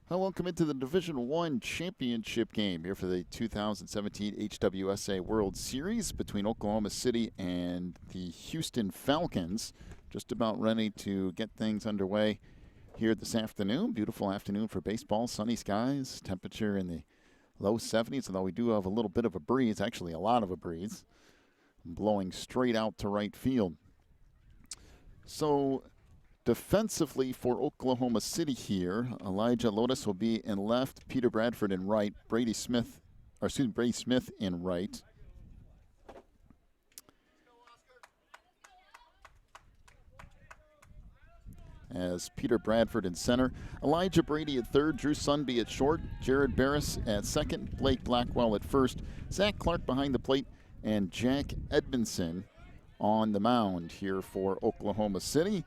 Hello, welcome into the Division One championship game here for the 2017 HWSA World Series between Oklahoma City and the Houston Falcons. Just about ready to get things underway here this afternoon. Beautiful afternoon for baseball, sunny skies, temperature in the low 70s, although we do have a little bit of a breeze, actually a lot of a breeze, blowing straight out to right field. So defensively for Oklahoma City here, Elijah Lotus will be in left, Peter Bradford in right, Brady Smith in right. As Peter Bradford in center, Elijah Brady at third, Drew Sunby at short, Jared Barris at second, Blake Blackwell at first, Zach Clark behind the plate, and Jack Edmondson on the mound here for Oklahoma City.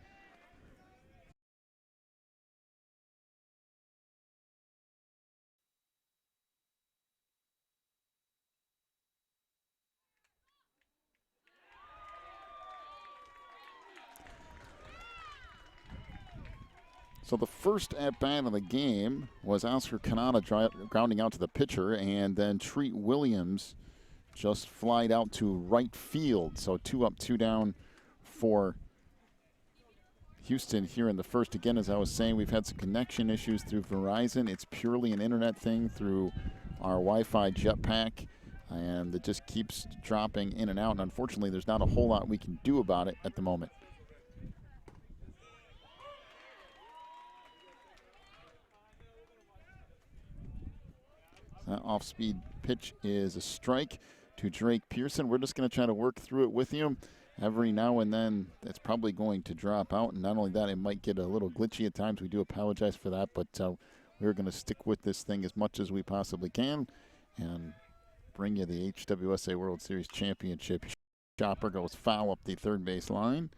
So the first at bat of the game was Oscar Kanata grounding out to the pitcher, and then Treat Williams just flied out to right field. So 2 up, 2 down for Houston here in the first. Again, as I was saying, we've had some connection issues through Verizon. It's purely an internet thing through our Wi-Fi jetpack, and it just keeps dropping in and out. And unfortunately, there's not a whole lot we can do about it at the moment. That off-speed pitch is a strike to Drake Pearson. We're just going to try to work through it with you. Every now and then, it's probably going to drop out. And not only that, it might get a little glitchy at times. We do apologize for that, but we're going to stick with this thing as much as we possibly can and bring you the HWSA World Series Championship. Chopper goes foul up the third base line.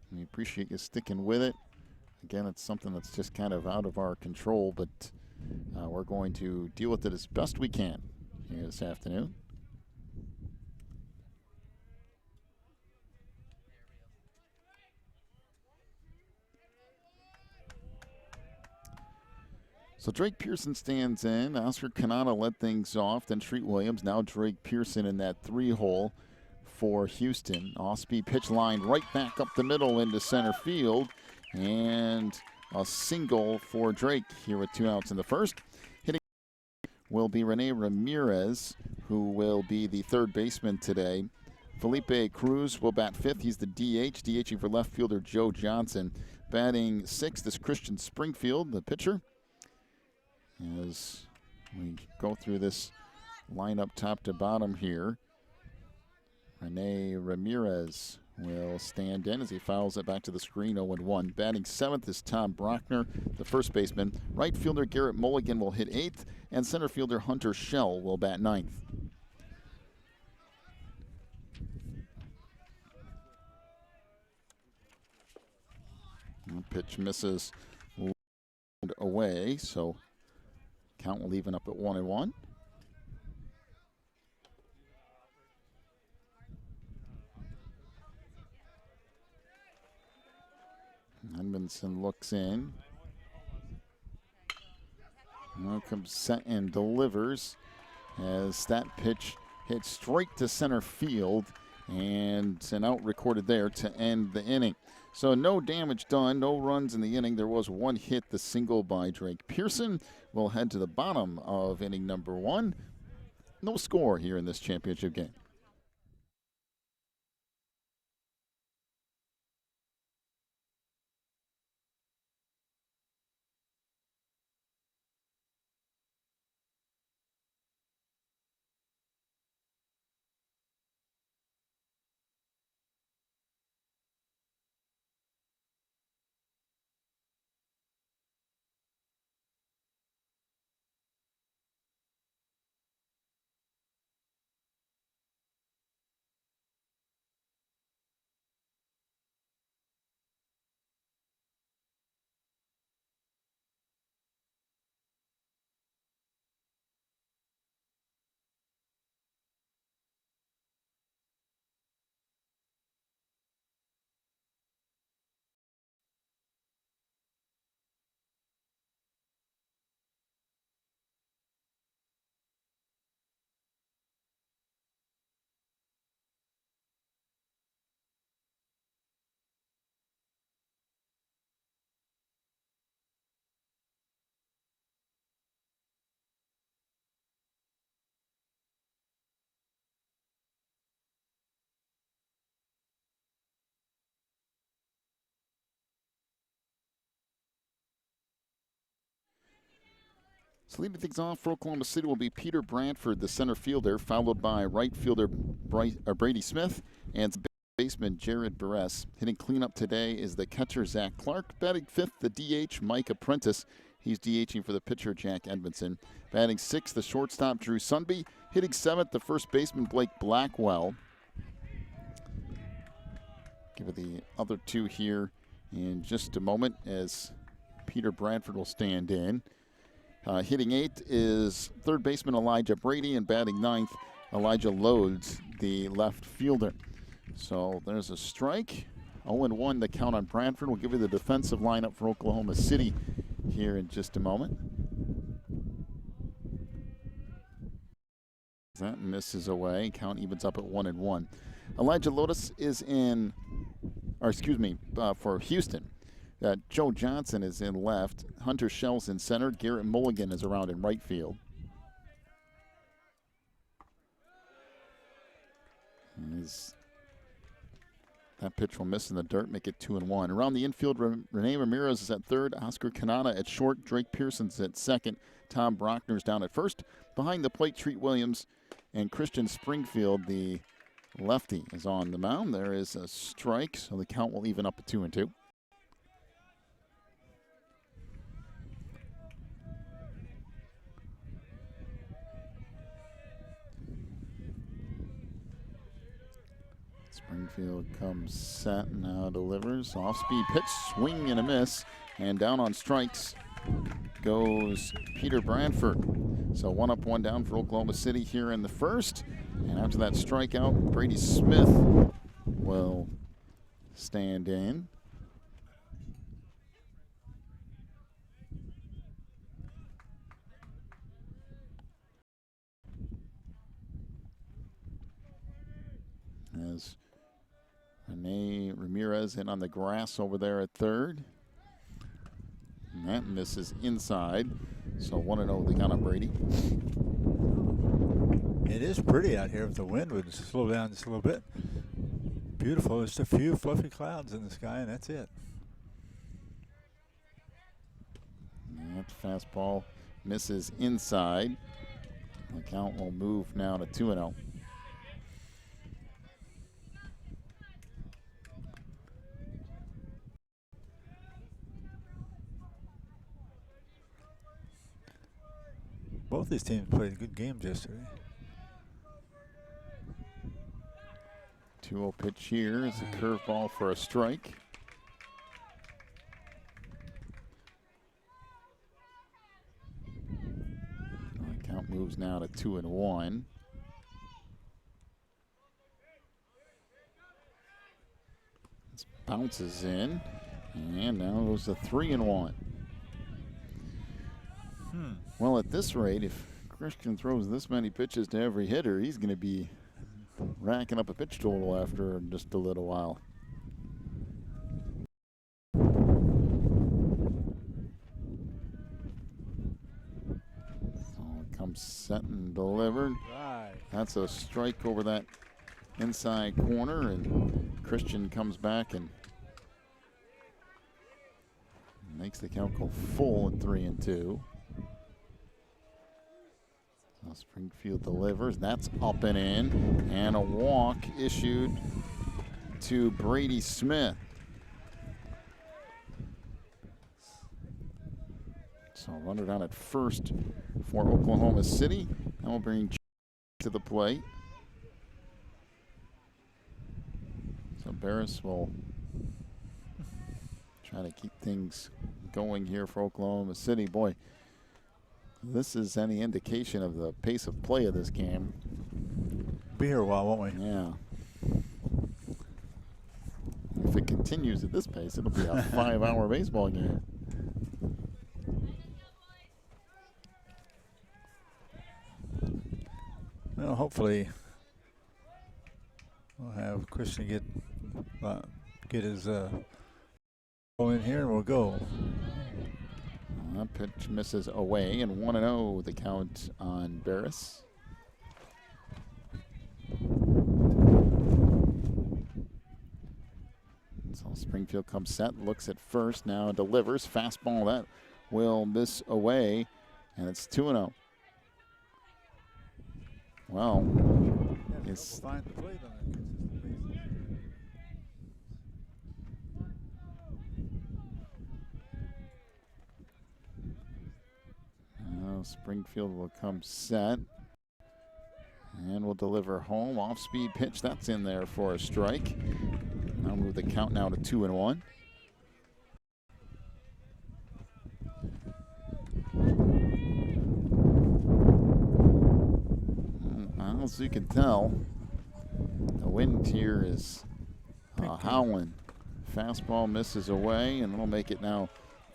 We appreciate you sticking with it. Again, it's something that's just kind of out of our control, but we're going to deal with it as best we can here this afternoon. So Drake Pearson stands in. Oscar Kanata led things off. Then Treat Williams. Now Drake Pearson in that 3-hole for Houston. Off-speed pitch line right back up the middle into center field. And a single for Drake here with 2 outs in the first. Hitting will be Rene Ramirez, who will be the third baseman today. Felipe Cruz will bat fifth. He's the DH. DHing for left fielder Joe Johnson. Batting sixth is Christian Springfield, the pitcher. As we go through this lineup top to bottom here, Rene Ramirez will stand in as he fouls it back to the screen, 0-1. Batting seventh is Tom Brockner, the first baseman. Right fielder Garrett Mulligan will hit eighth, and center fielder Hunter Schell will bat ninth. Pitch misses away, so count will even up at 1-1. Edmondson looks in. Now comes set and delivers as that pitch hits straight to center field, and an out recorded there to end the inning. So no damage done, no runs in the inning. There was one hit, the single by Drake Pearson. We'll head to the bottom of inning number 1. No score here in this championship game. So leading things off for Oklahoma City will be Peter Bradford, the center fielder, followed by right fielder Brady Smith and baseman Jared Barres. Hitting cleanup today is the catcher Zach Clark. Batting fifth, the DH Mike Apprentice. He's DHing for the pitcher Jack Edmondson. Batting sixth, the shortstop Drew Sunby. Hitting seventh, the first baseman Blake Blackwell. Give it the other two here in just a moment as Peter Bradford will stand in. Hitting eighth is third baseman Elijah Brady, and batting ninth, Elijah Loads, the left fielder. So there's a strike. 0-1 the count on Bradford. We'll give you the defensive lineup for Oklahoma City here in just a moment. That misses away. Count evens up at 1-1. Elijah Lotus is in, for Houston. Joe Johnson is in left. Hunter Shell's in center. Garrett Mulligan is around in right field. That pitch will miss in the dirt, make it 2-1. Around the infield, Rene Ramirez is at third. Oscar Canada at short. Drake Pearson's at second. Tom Brockner's down at first. Behind the plate, Treat Williams and Christian Springfield, the lefty, is on the mound. There is a strike, so the count will even up at 2-2. Springfield comes set, now delivers. Off-speed pitch, swing and a miss. And down on strikes goes Peter Bradford. So 1 up, 1 down for Oklahoma City here in the first. And after that strikeout, Brady Smith will stand in. As Rene Ramirez in on the grass over there at third. And that misses inside. So 1-0 the count on Brady. It is pretty out here. If the wind would slow down just a little bit. Beautiful. Just a few fluffy clouds in the sky, and that's it. And that fastball misses inside. The count will move now to 2-0. Both these teams played good games yesterday. 2-0 pitch here is a curveball for a strike. The count moves now to 2-1. This bounces in, and now goes to 3-1. Well, at this rate, if Christian throws this many pitches to every hitter, he's going to be racking up a pitch total after just a little while. So it comes set and delivered. Right. That's a strike over that inside corner, and Christian comes back and makes the count go full at 3-2. So Springfield delivers. That's up and in. And a walk issued to Brady Smith. So runner down at first for Oklahoma City. That will bring to the plate. So Barris will try to keep things going here for Oklahoma City. Boy, this is any indication of the pace of play of this game. Be here a while, won't we? Yeah. If it continues at this pace, it'll be a 5-hour baseball game. Well, hopefully we'll have Christian get his ball in here and we'll go. That pitch misses away, and 1-0 the count on Barris. So Springfield comes set, looks at first, now delivers. Fastball that will miss away. And it's 2-0. Well, it's find the plate on a consistent basis. Springfield will come set. And will deliver home. Off-speed pitch. That's in there for a strike. Now move the count now to 2-1. As you can tell, the wind here is howling. Fastball misses away, and it'll make it now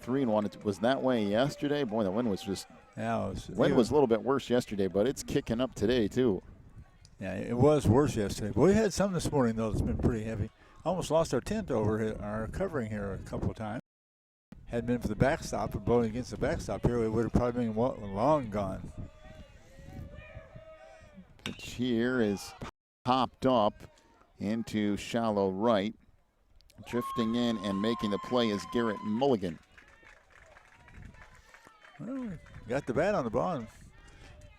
3-1. It was that way yesterday. Boy, the wind was just. Yeah, wind was a little bit worse yesterday, but it's kicking up today too. Yeah, it was worse yesterday. But we had some this morning though that's been pretty heavy. Almost lost our tent over our covering here a couple of times. Had been for the backstop and blowing against the backstop here, it would have probably been long gone. Pitch here is popped up into shallow right. Drifting in and making the play is Garrett Mulligan. Well, we got the bat on the ball and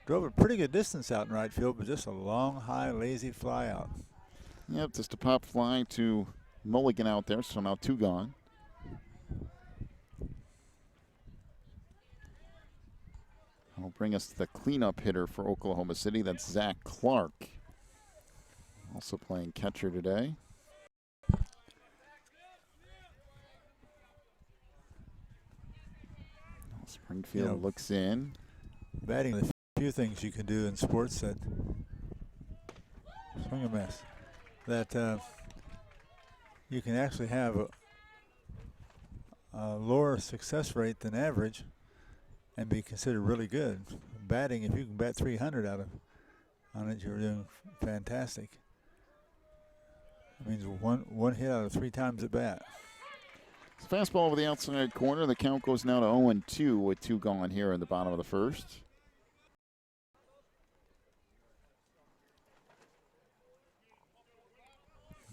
drove a pretty good distance out in right field, but just a long, high, lazy fly out. Yep, just a pop fly to Mulligan out there, so now 2 gone. That'll bring us to the cleanup hitter for Oklahoma City. That's Zach Clark. Also playing catcher today. Springfield looks in. Batting, the few things you can do in sports that swing a miss. That you can actually have a lower success rate than average and be considered really good. Batting, if you can bat 300 on it, you're doing fantastic. It means one hit out of 3 times at bat. Fastball over the outside corner. The count goes now to 0-2 with 2 gone here in the bottom of the first.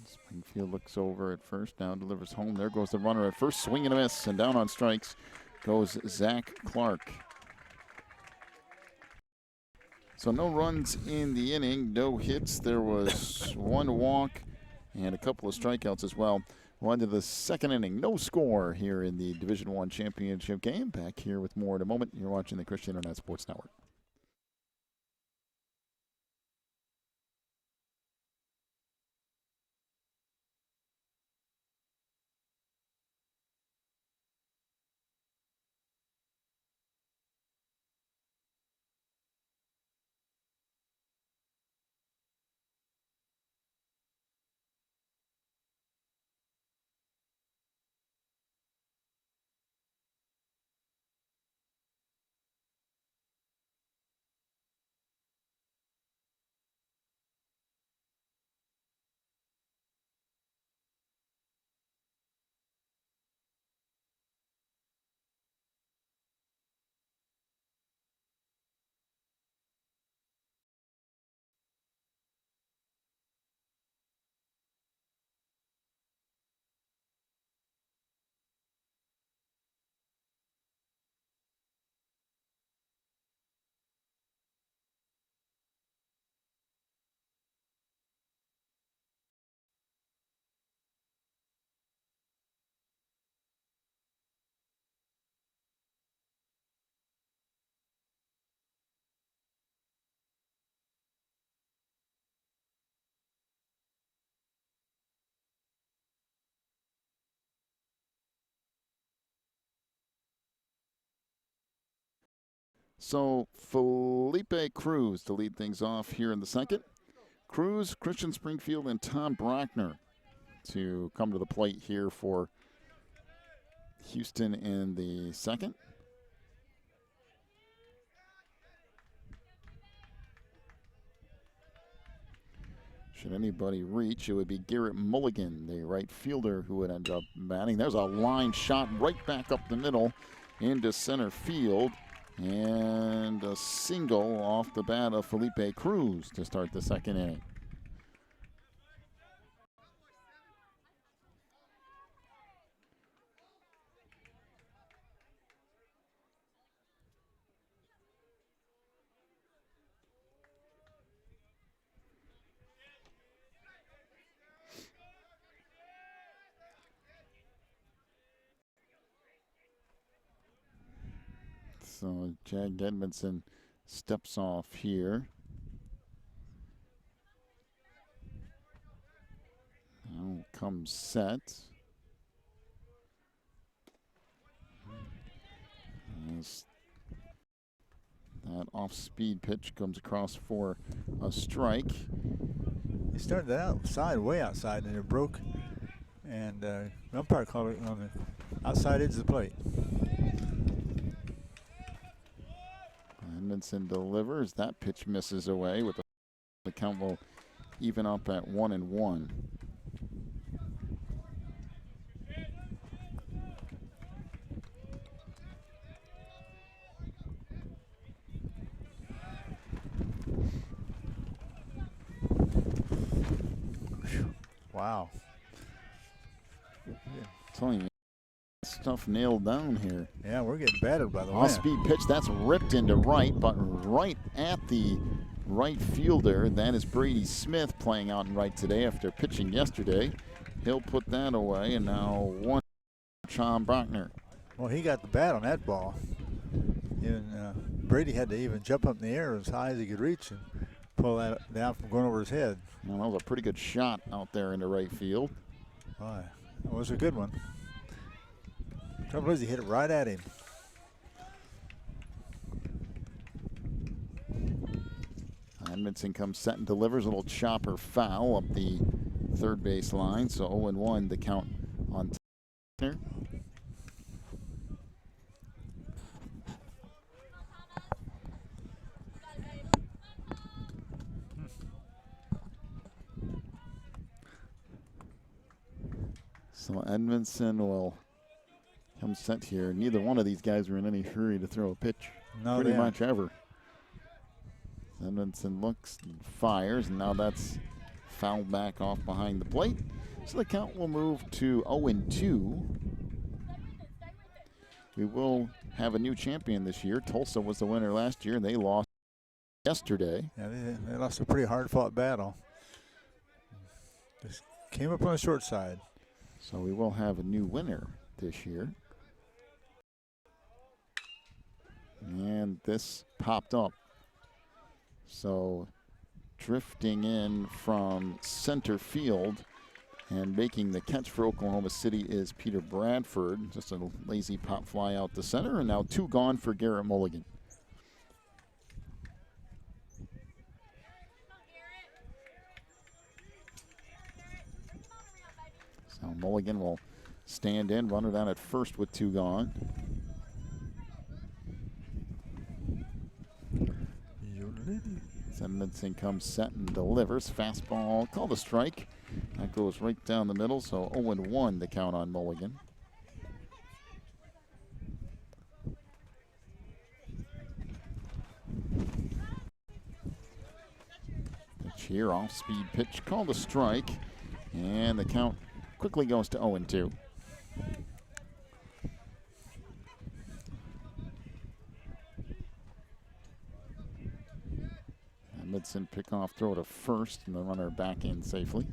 Springfield looks over at first, now delivers home. There goes the runner at first, swing and a miss, and down on strikes goes Zach Clark. So no runs in the inning, no hits. There was 1 walk and a couple of strikeouts as well. On to the second inning. No score here in the Division I championship game. Back here with more in a moment. You're watching the Christian Internet Sports Network. So Felipe Cruz to lead things off here in the second. Cruz, Christian Springfield, and Tom Brockner to come to the plate here for Houston in the second. Should anybody reach, it would be Garrett Mulligan, the right fielder, who would end up batting. There's a line shot right back up the middle into center field. And a single off the bat of Felipe Cruz to start the second inning. So Jag Edmondson steps off here. Now comes set. As that off-speed pitch comes across for a strike. He started that outside, way outside, and it broke. And the umpire called it on the outside edge of the plate. Edmondson delivers. That pitch misses away. With the count will even up at 1-1. Wow. Telling you, stuff nailed down here. Yeah, we're getting battered by the wind. Off-speed pitch, that's ripped into right, but right at the right fielder. That is Brady Smith playing out in right today after pitching yesterday. He'll put that away, and now one Sean Brockner. Well, he got the bat on that ball. Even Brady had to even jump up in the air as high as he could reach and pull that down from going over his head. Well, that was a pretty good shot out there into right field. Boy, that was a good one. Trouble is, he hit it right at him. Edmondson comes set and delivers a little chopper foul up the third base line. So 0-1 the count on Turner. So Edmondson will come set here. Neither one of these guys are in any hurry to throw a pitch. No, pretty much ever. Edmondson looks and fires, and now that's fouled back off behind the plate. So the count will move to 0-2. We will have a new champion this year. Tulsa was the winner last year, and they lost yesterday. Yeah, they lost a pretty hard-fought battle. Just came up on the short side. So we will have a new winner this year. And this popped up. So drifting in from center field and making the catch for Oklahoma City is Peter Bradford. Just a lazy pop fly out the center, and now 2 gone for Garrett Mulligan. So Mulligan will stand in, run it down at first with 2 gone. Edmondson comes set and delivers. Fastball called a strike. That goes right down the middle, so 0-1 the count on Mulligan. Pitch here, off-speed pitch called a strike, and the count quickly goes to 0-2. Edmondson pick off, throw to first, and the runner back in safely.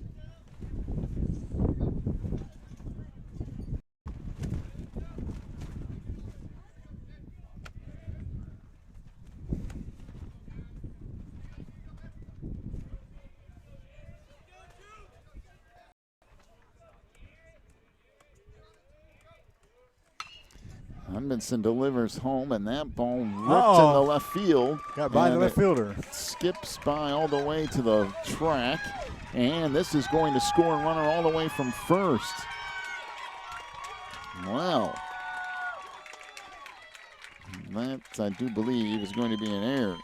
Edmondson delivers home, and that ball ripped in the left field. Got by the left fielder. Skips by all the way to the track, and this is going to score a runner all the way from first. Wow. That, I do believe, is going to be an error.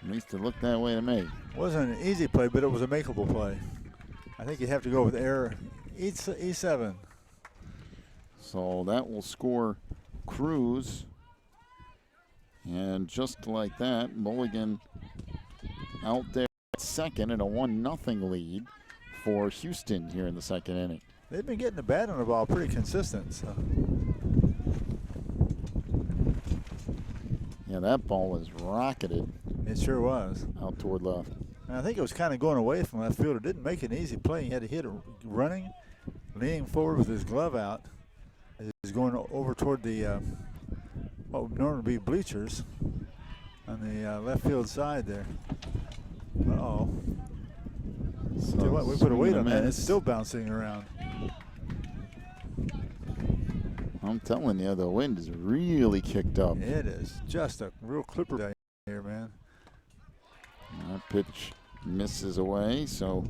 At least it looked that way to me. Wasn't an easy play, but it was a makeable play. I think you'd have to go with error E7. So that will score Cruz. And just like that, Mulligan out there at second and a 1-0 lead for Houston here in the second inning. They've been getting the bat on the ball pretty consistent. So. Yeah, that ball was rocketed. It sure was. Out toward left. And I think it was kind of going away from left fielder. Didn't make an easy play. He had to hit it running, leaning forward with his glove out. He's going over toward the what would normally be bleachers on the left field side there. Uh-oh. So Tell you what, we put a weight on that. miss. It's still bouncing around. I'm telling you, the wind is really kicked up. It is just a real clipper down here, man. That pitch misses away, so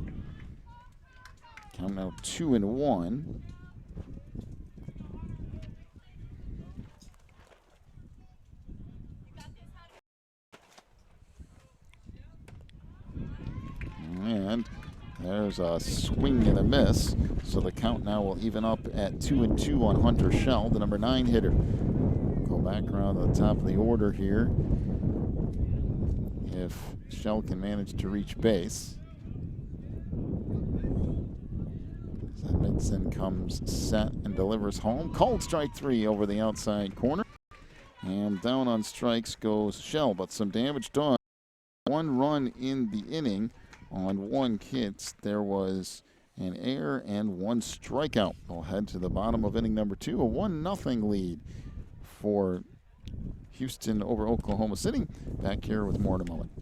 count now 2-1. And there's a swing and a miss, so the count now will even up at 2-2 on Hunter Shell, the number 9 hitter. Go back around to the top of the order here. If Shell can manage to reach base. Edmondson comes set and delivers home. Called strike 3 over the outside corner. And down on strikes goes Shell, but some damage done. 1 run in the inning on 1 hit. There was an error and 1 strikeout. We'll head to the bottom of inning number 2, a 1-0 lead for Houston over Oklahoma City. Back here with more in a moment.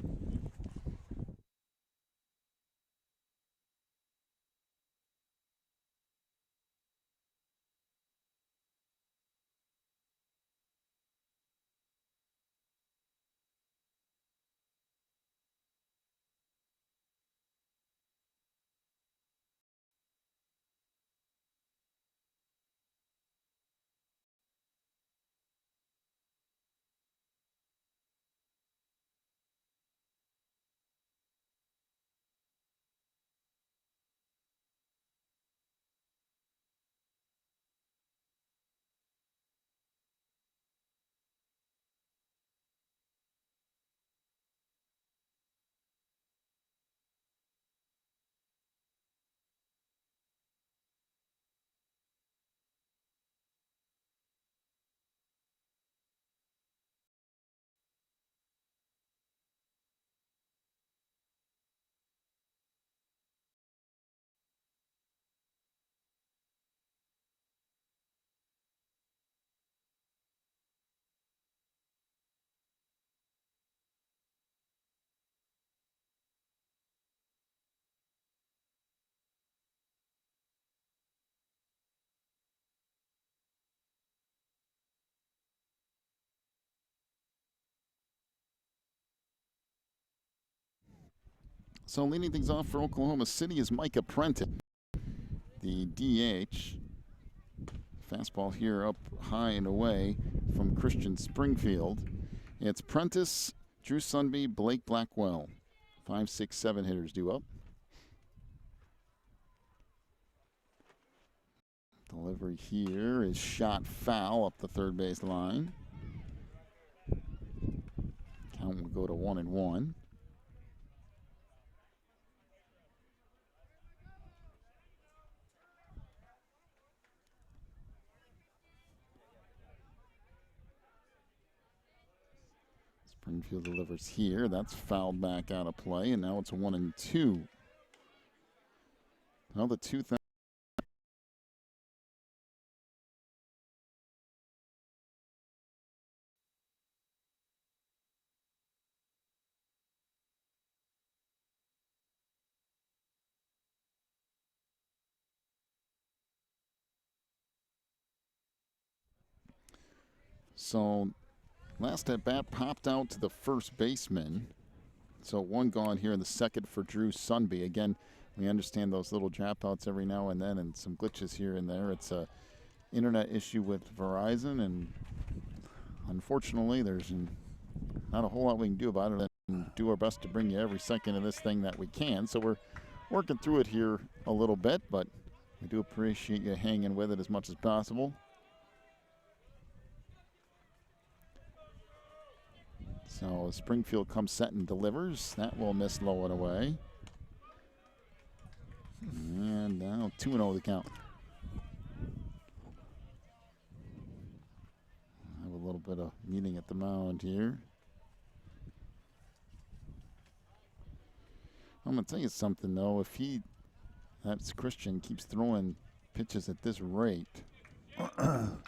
So leading things off for Oklahoma City is Micah Prentice, the DH. Fastball here up high and away from Christian Springfield. It's Prentice, Drew Sunby, Blake Blackwell. 5, 6, 7 hitters due up. Delivery here is shot foul up the third base line. Count will go to 1-1. Springfield delivers here. That's fouled back out of play, and now it's 1-2. Well, the 2nd. So last at bat popped out to the first baseman. So 1 gone here in the 2nd for Drew Sunby. Again, we understand those little dropouts every now and then and some glitches here and there. It's a internet issue with Verizon, and unfortunately there's not a whole lot we can do about it and do our best to bring you every second of this thing that we can. So we're working through it here a little bit, but we do appreciate you hanging with it as much as possible. So Springfield comes set and delivers. That will miss low and away. And now 2-0 the count. Have a little bit of meeting at the mound here. I'm going to tell you something, though. If that's Christian, keeps throwing pitches at this rate. How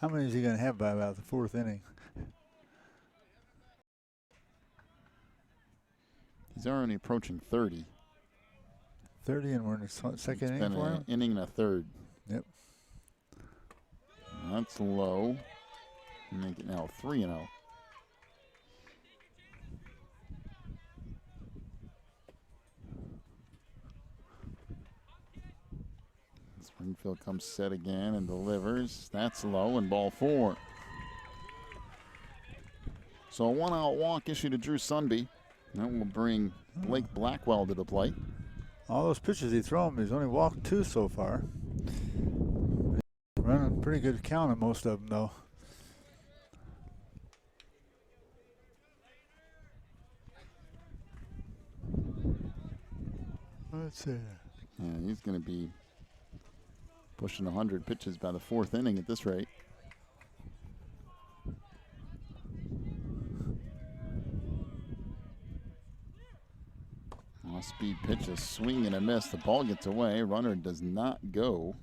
many is he going to have by about the 4th inning? He's already approaching 30. 30, and we're in the second inning for him? An inning and a third. Yep. That's low. Make it now 3-0. Springfield comes set again and delivers. That's low, and ball 4. So a 1-out walk issued to Drew Sunby. That will bring Blake Blackwell to the plate. All those pitches he thrown, he's only walked 2 so far. Running pretty good count on most of them, though. Let's see. Yeah, he's going to be pushing 100 pitches by the 4th inning at this rate. Off-speed pitch, a swing and a miss. The ball gets away. Runner does not go.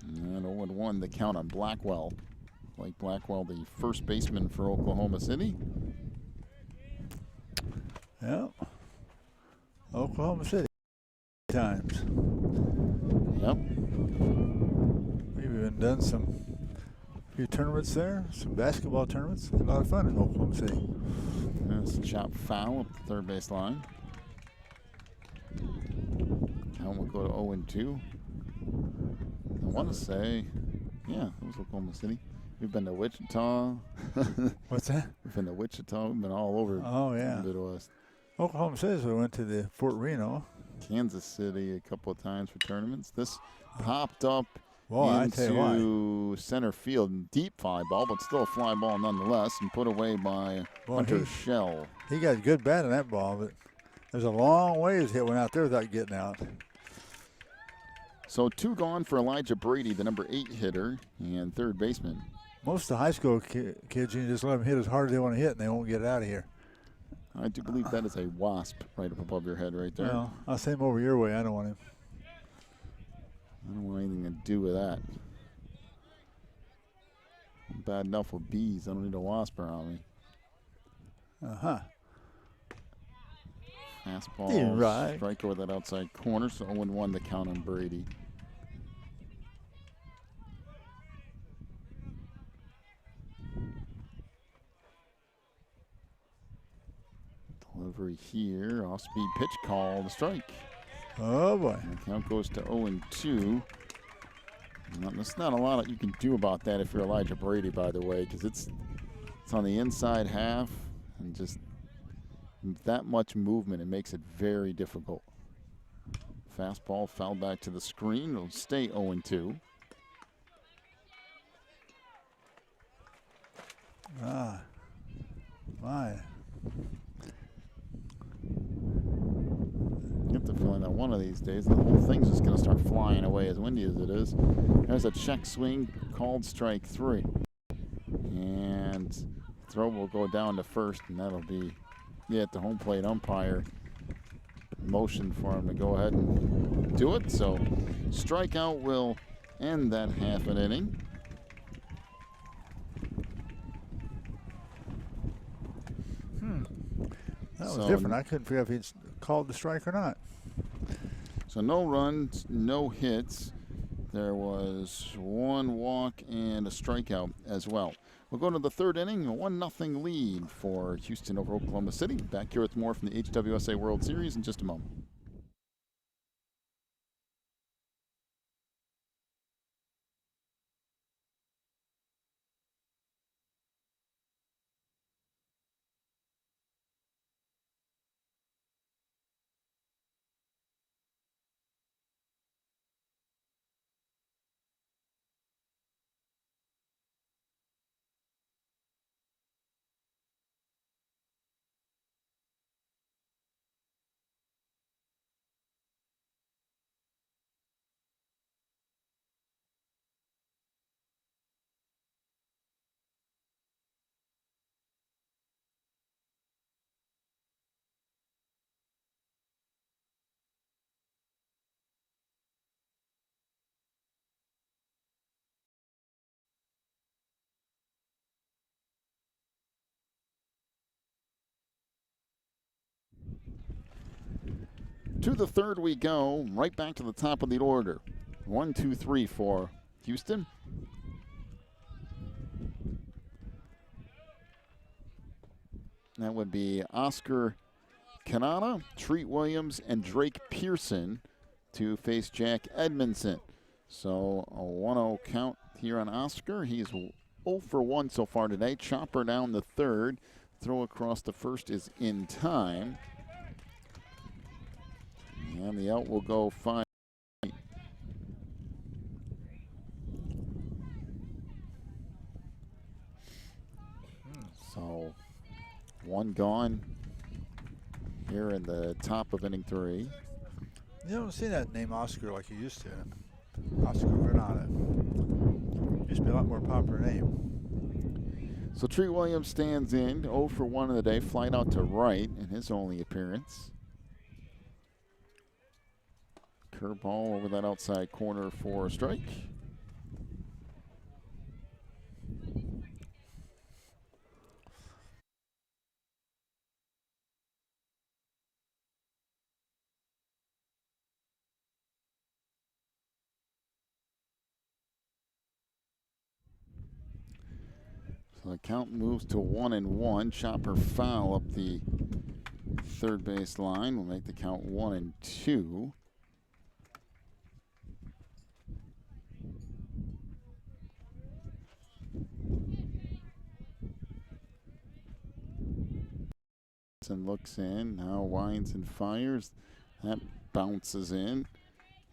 And 0-1 the count on Blackwell. Blake Blackwell, the first baseman for Oklahoma City. Yeah. Oklahoma City times. Yep. We've even done a few tournaments there, some basketball tournaments. A lot of fun in Oklahoma City. That's a chop foul at the third base line. Count will go to 0-2. I want to say, yeah, it was Oklahoma City. We've been to Wichita. What's that? We've been to Wichita. We've been all over the Midwest. Oklahoma City, we went to the Fort Reno. Kansas City a couple of times for tournaments. This popped up into center field. Deep fly ball, but still a fly ball nonetheless, and put away by Hunter Shell. He got good bat in that ball, but there's a long ways it went out there without getting out. So 2 gone for Elijah Brady, the number 8 hitter and third baseman. Most of the high school kids, you can just let them hit as hard as they want to hit, and they won't get out of here. I do believe that is a wasp right up above your head right there. Well, I'll send him over your way. I don't want him. I don't want anything to do with that. I'm bad enough with bees. I don't need a wasp around me. Fastball, right. Strike over that outside corner, so 0-1 the count on Brady. Delivery here, off-speed pitch called a strike. Oh, boy. And the count goes to 0-2. There's not a lot that you can do about that if you're Elijah Brady, by the way, because it's on the inside half, and just that much movement, it makes it very difficult. Fastball fouled back to the screen. It'll stay 0-2. My. You get the feeling that one of these days the whole thing's just going to start flying away, as windy as it is. There's a check swing, called strike 3. And throw will go down to first, and that'll be the home plate umpire motion for him to go ahead and do it. So strikeout will end that half an inning. That was different. I couldn't figure out if he'd called the strike or not. So no runs, no hits. There was 1 walk and a strikeout as well. We'll go to the third inning, a 1-0 lead for Houston over Oklahoma City. Back here with more from the HWSA World Series in just a moment. To the third we go, right back to the top of the order. 1, 2, 3 for Houston. That would be Oscar Kanata, Treat Williams, and Drake Pearson to face Jack Edmondson. So a 1-0 count here on Oscar. He's 0 for 1 so far today. Chopper down the third. Throw across the first is in time. And the out will go 5. So 1 gone here in the top of inning 3. You don't see that name Oscar like you used to. Oscar Granada. Used to be a lot more popular name. So Treat Williams stands in 0 for 1 of the day. Flight out to right in his only appearance. Curveball over that outside corner for a strike. So the count moves to 1-1. Chopper foul up the third base line will make the count 1-2. And looks in, now winds and fires. That bounces in,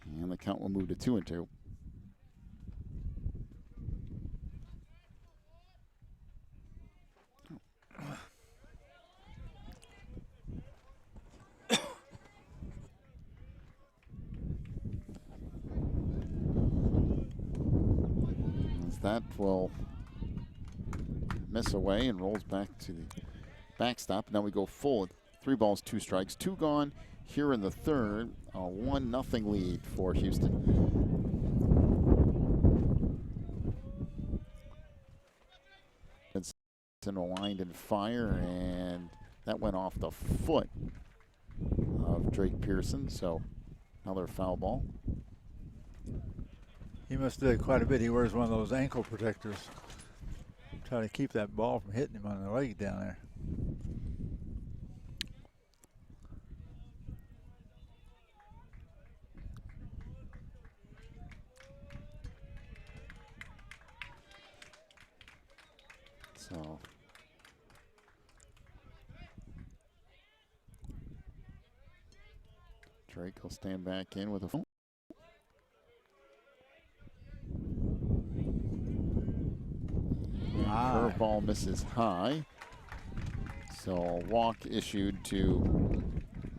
and the count will move to 2-2. As that will miss away and rolls back to the backstop. Now we go full. 3 balls, 2 strikes, 2 gone here in the third. A 1-0 lead for Houston. It's in a wind and fire, and that went off the foot of Drake Pearson. So another foul ball. He must do it quite a bit. He wears one of those ankle protectors. Try to keep that ball from hitting him on the leg down there. So Drake will stand back in with a phone. Curveball misses high. So a walk issued to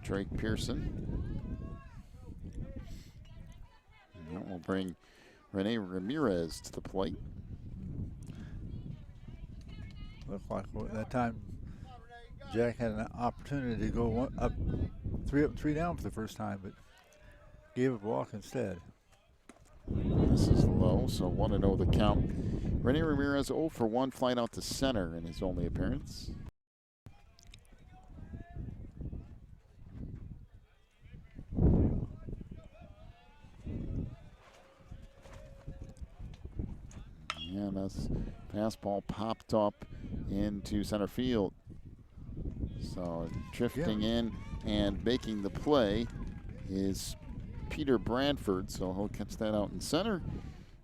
Drake Pearson. And that will bring Rene Ramirez to the plate. Looked like at that time Jack had an opportunity to go up 3 up and 3 down for the first time, but gave up a walk instead. This is low, so 1-0 the count. Rene Ramirez 0 for 1, flight out to center in his only appearance. And this fastball popped up into center field. So drifting in and making the play is Peter Bradford. So he'll catch that out in center.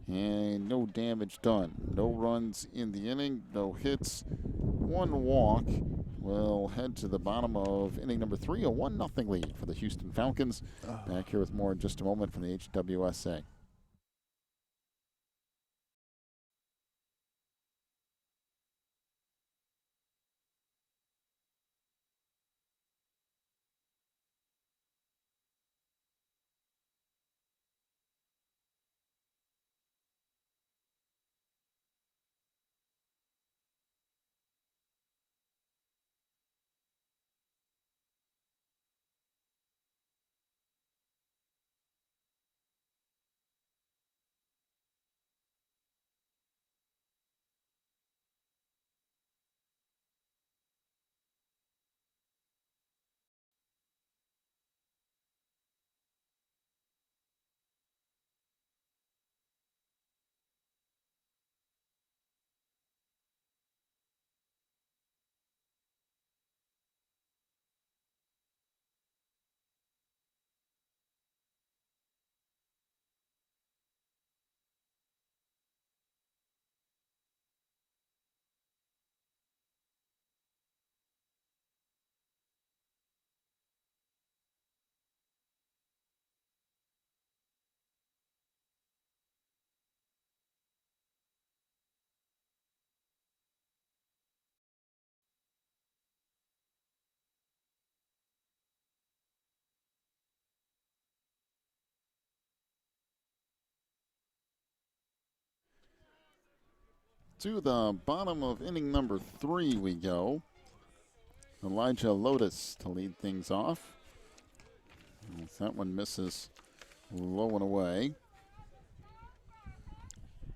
And no damage done. No runs in the inning, no hits, 1 walk. We'll head to the bottom of inning number 3, a 1-0 lead for the Houston Falcons. Back here with more in just a moment from the HWSA. To the bottom of inning number 3 we go. Elijah Lotus to lead things off. As that one misses low and away.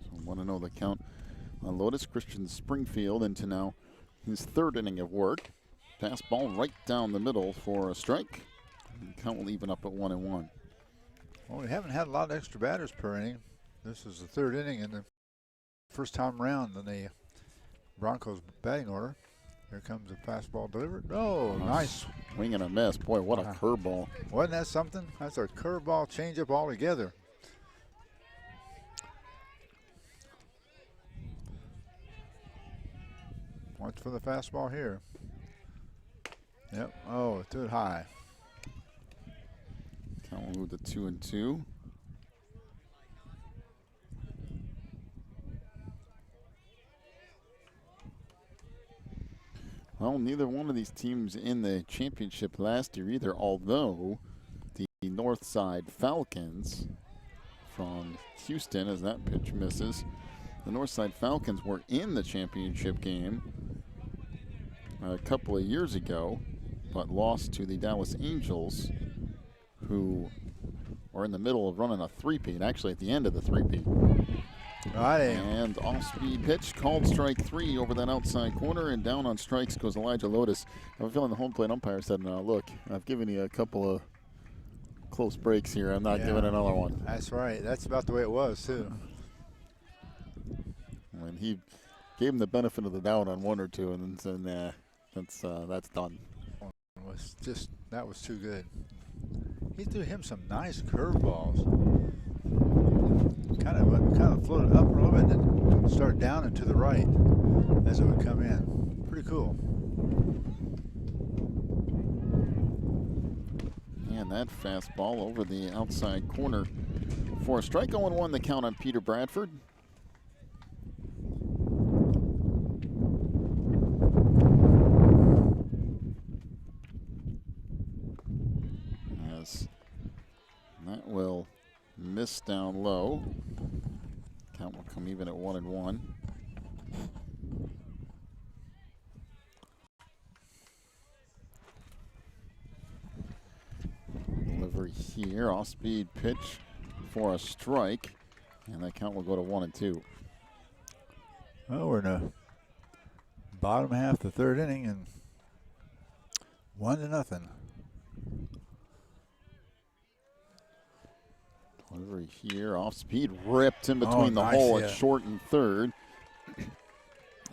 So 1-0 the count on Lotus. Christian Springfield into now his 3rd inning of work. Fastball right down the middle for a strike. And the count will even up at 1-1. Well, we haven't had a lot of extra batters per inning. This is the 3rd inning and the first time around in the Broncos batting order. Here comes a fastball delivered. Oh, nice. Swing and a miss. Boy, what a curveball. Wasn't that something? That's a curveball changeup altogether. Watch for the fastball here. Yep. Oh, too high. Count will move to 2-2. Well, neither one of these teams in the championship last year either, although the Northside Falcons from Houston, as that pitch misses, the Northside Falcons were in the championship game a couple of years ago, but lost to the Dallas Angels, who are in the middle of running a three-peat, actually at the end of the three-peat. Right. And off-speed pitch, called strike 3 over that outside corner, and down on strikes goes Elijah Lotus. I have a feeling the home plate umpire said, "No, look, I've given you a couple of close breaks here. I'm not giving another one." That's right. That's about the way it was, too. And he gave him the benefit of the doubt on 1 or 2, and then said, "Nah, that's done." That was too good. He threw him some nice curveballs. Kind of floated up a little bit and then started down and to the right as it would come in. Pretty cool. And that fastball over the outside corner for a strike. 0-1 the count on Peter Bradford. As that will miss down low. Count will come even at 1-1. Delivery here, off-speed pitch for a strike, and that count will go to 1-2. Well, we're in the bottom half of the 3rd inning and 1-0. Delivery here, off speed, ripped in between the hole at short and 3rd.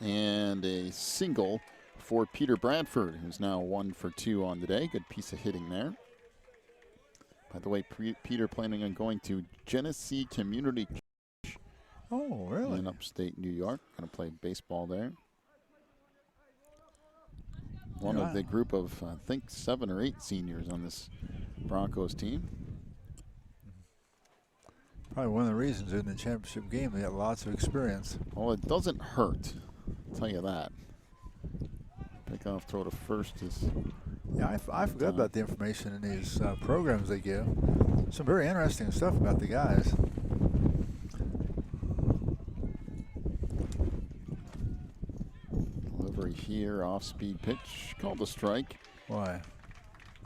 And a single for Peter Bradford, who's now 1 for 2 on the day. Good piece of hitting there. By the way, Peter planning on going to Genesee Community College. Oh, really? In upstate New York. Going to play baseball there. One of the group of, I think, 7 or 8 seniors on this Broncos team. Probably one of the reasons in the championship game they got lots of experience. Well, it doesn't hurt, I'll tell you that. Pickoff throw to first is... Yeah, I forgot about the information in these programs they give. Some very interesting stuff about the guys. Delivery here, off-speed pitch, called a strike. Boy,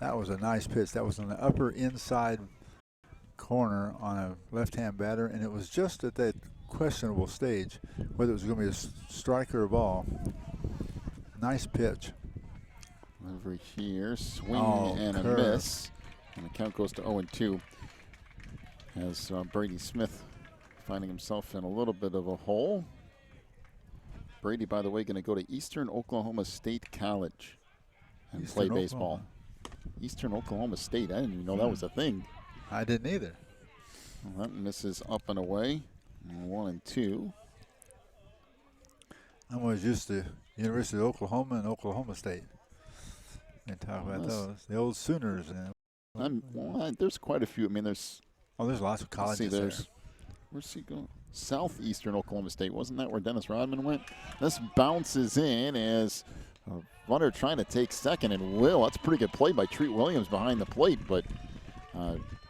that was a nice pitch. That was on the upper inside corner on a left-hand batter, and it was just at that questionable stage whether it was going to be a strike or a ball. Nice pitch. Delivery here, swing and a miss, and the count goes to 0-2. As Brady Smith finding himself in a little bit of a hole. Brady, by the way, going to go to Eastern Oklahoma State College and play baseball. Eastern Oklahoma State, I didn't even know that was a thing. I didn't either. Well, that misses up and away. 1-2. I was used to University of Oklahoma and Oklahoma State. And talk about those. The old Sooners. Well, there's quite a few. I mean, there's lots of colleges there. Where's he going? Southeastern Oklahoma State. Wasn't that where Dennis Rodman went? This bounces in as a runner trying to take second, and that's a pretty good play by Treat Williams behind the plate, but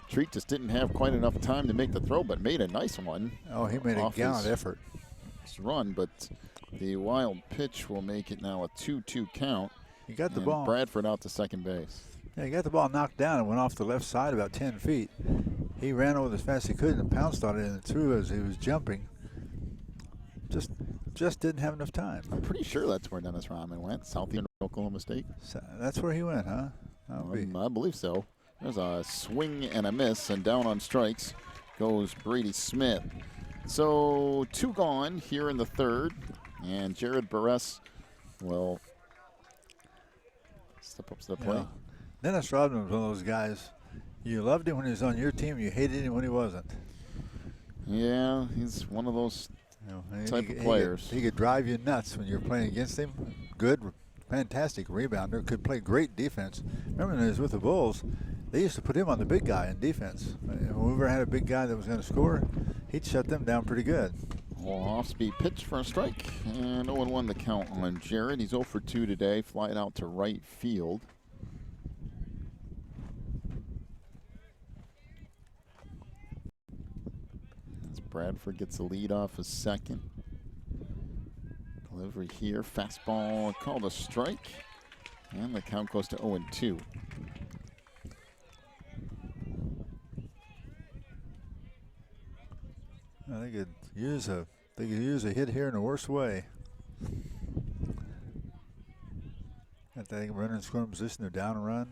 Treat just didn't have quite enough time to make the throw, but made a nice one. Oh, he made a gallant effort. Run, but The wild pitch will make it now a 2-2 count. He got the and ball. Bradford out to second base. Yeah, he got the ball knocked down and went off the left side about 10 feet. He ran over as fast as he could and pounced on it and threw as he was jumping. Just didn't have enough time. I'm pretty sure that's where Dennis Rodman went, Southeastern Oklahoma State. So that's where he went, huh? I believe so. There's a swing and a miss, and down on strikes goes Brady Smith. So 2 gone here in the third, and Jared Barres will step up to the plate. Yeah. Dennis Rodman was one of those guys. You loved him when he was on your team. You hated him when he wasn't. Yeah, he's one of those type of players. He could drive you nuts when you're playing against him. Good, fantastic rebounder. Could play great defense. Remember when he was with the Bulls, they used to put him on the big guy in defense. When we ever had a big guy that was going to score, he'd shut them down pretty good. Well, off-speed pitch for a strike, and 0-1 the count on Jared. He's 0 for 2 today, flying out to right field. As Bradford gets the lead off a second. Delivery here, fastball called a strike, and the count goes to 0-2. They could use a hit here in a worse way. Got that runner in scoring position. They're down a run.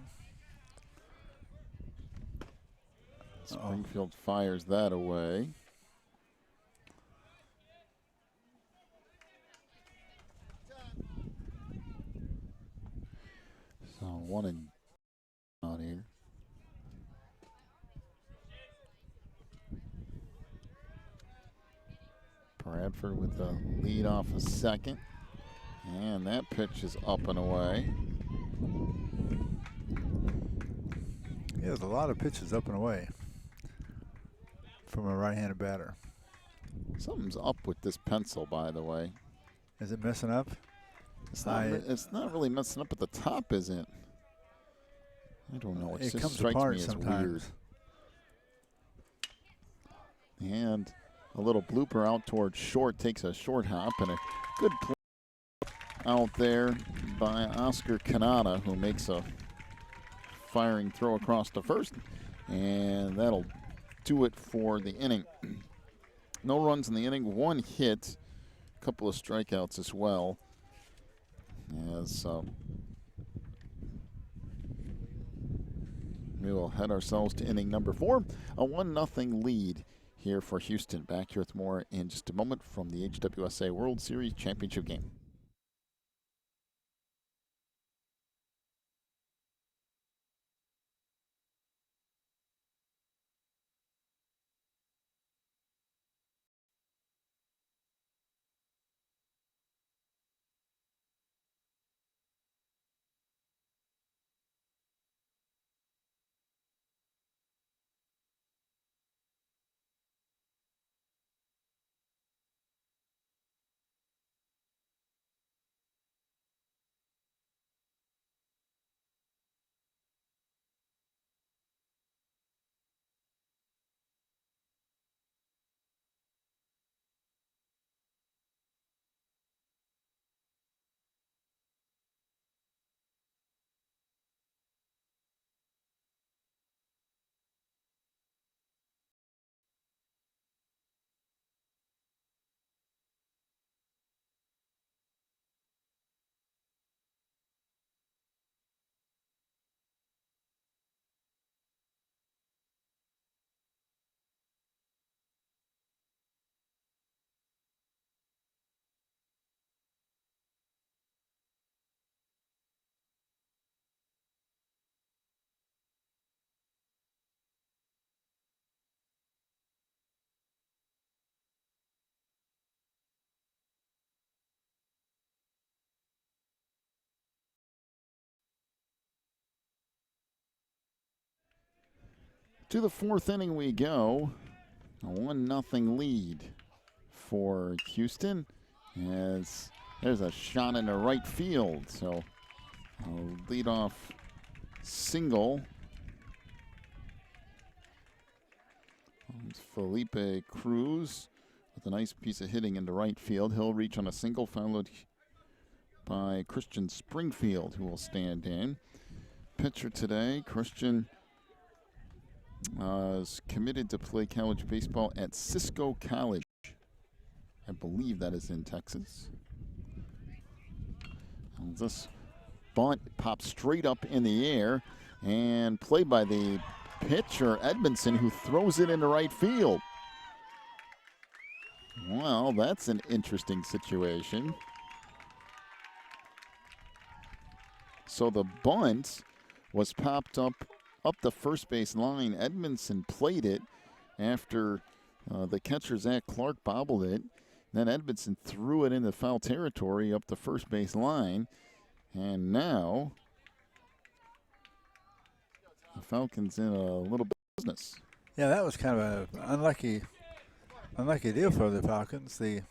Springfield fires that away. So 1 and out here. Bradford with the lead off a second. And that pitch is up and away. He has a lot of pitches up and away from a right-handed batter. Something's up with this pencil, by the way. Is it messing up? It's not really messing up at the top, is it? I don't know. It just comes strikes apart me as sometimes. weird. And a little blooper out towards short, takes a short hop, and a good play out there by Oscar Canada, who makes a firing throw across the first, and that'll do it for the inning. No runs in the inning, 1 hit, a couple of strikeouts as well. As we will head ourselves to inning number 4, a 1-0 lead here for Houston. Back here with more in just a moment from the HWSA World Series Championship game. To the 4th inning we go. A 1-0 lead for Houston. As there's a shot into right field. So a leadoff single. It's Felipe Cruz with a nice piece of hitting into right field. He'll reach on a single, followed by Christian Springfield, who will stand in. Pitcher today, Christian is committed to play college baseball at Cisco College. I believe that is in Texas. And this bunt pops straight up in the air and played by the pitcher, Edmondson, who throws it into right field. Well, that's an interesting situation. So the bunt was popped up the first base line. Edmondson played it after the catcher, Zach Clark, bobbled it. Then Edmondson threw it into foul territory up the first base line. And now the Falcons in a little bit of business. Yeah, that was kind of an unlucky deal for the Falcons. For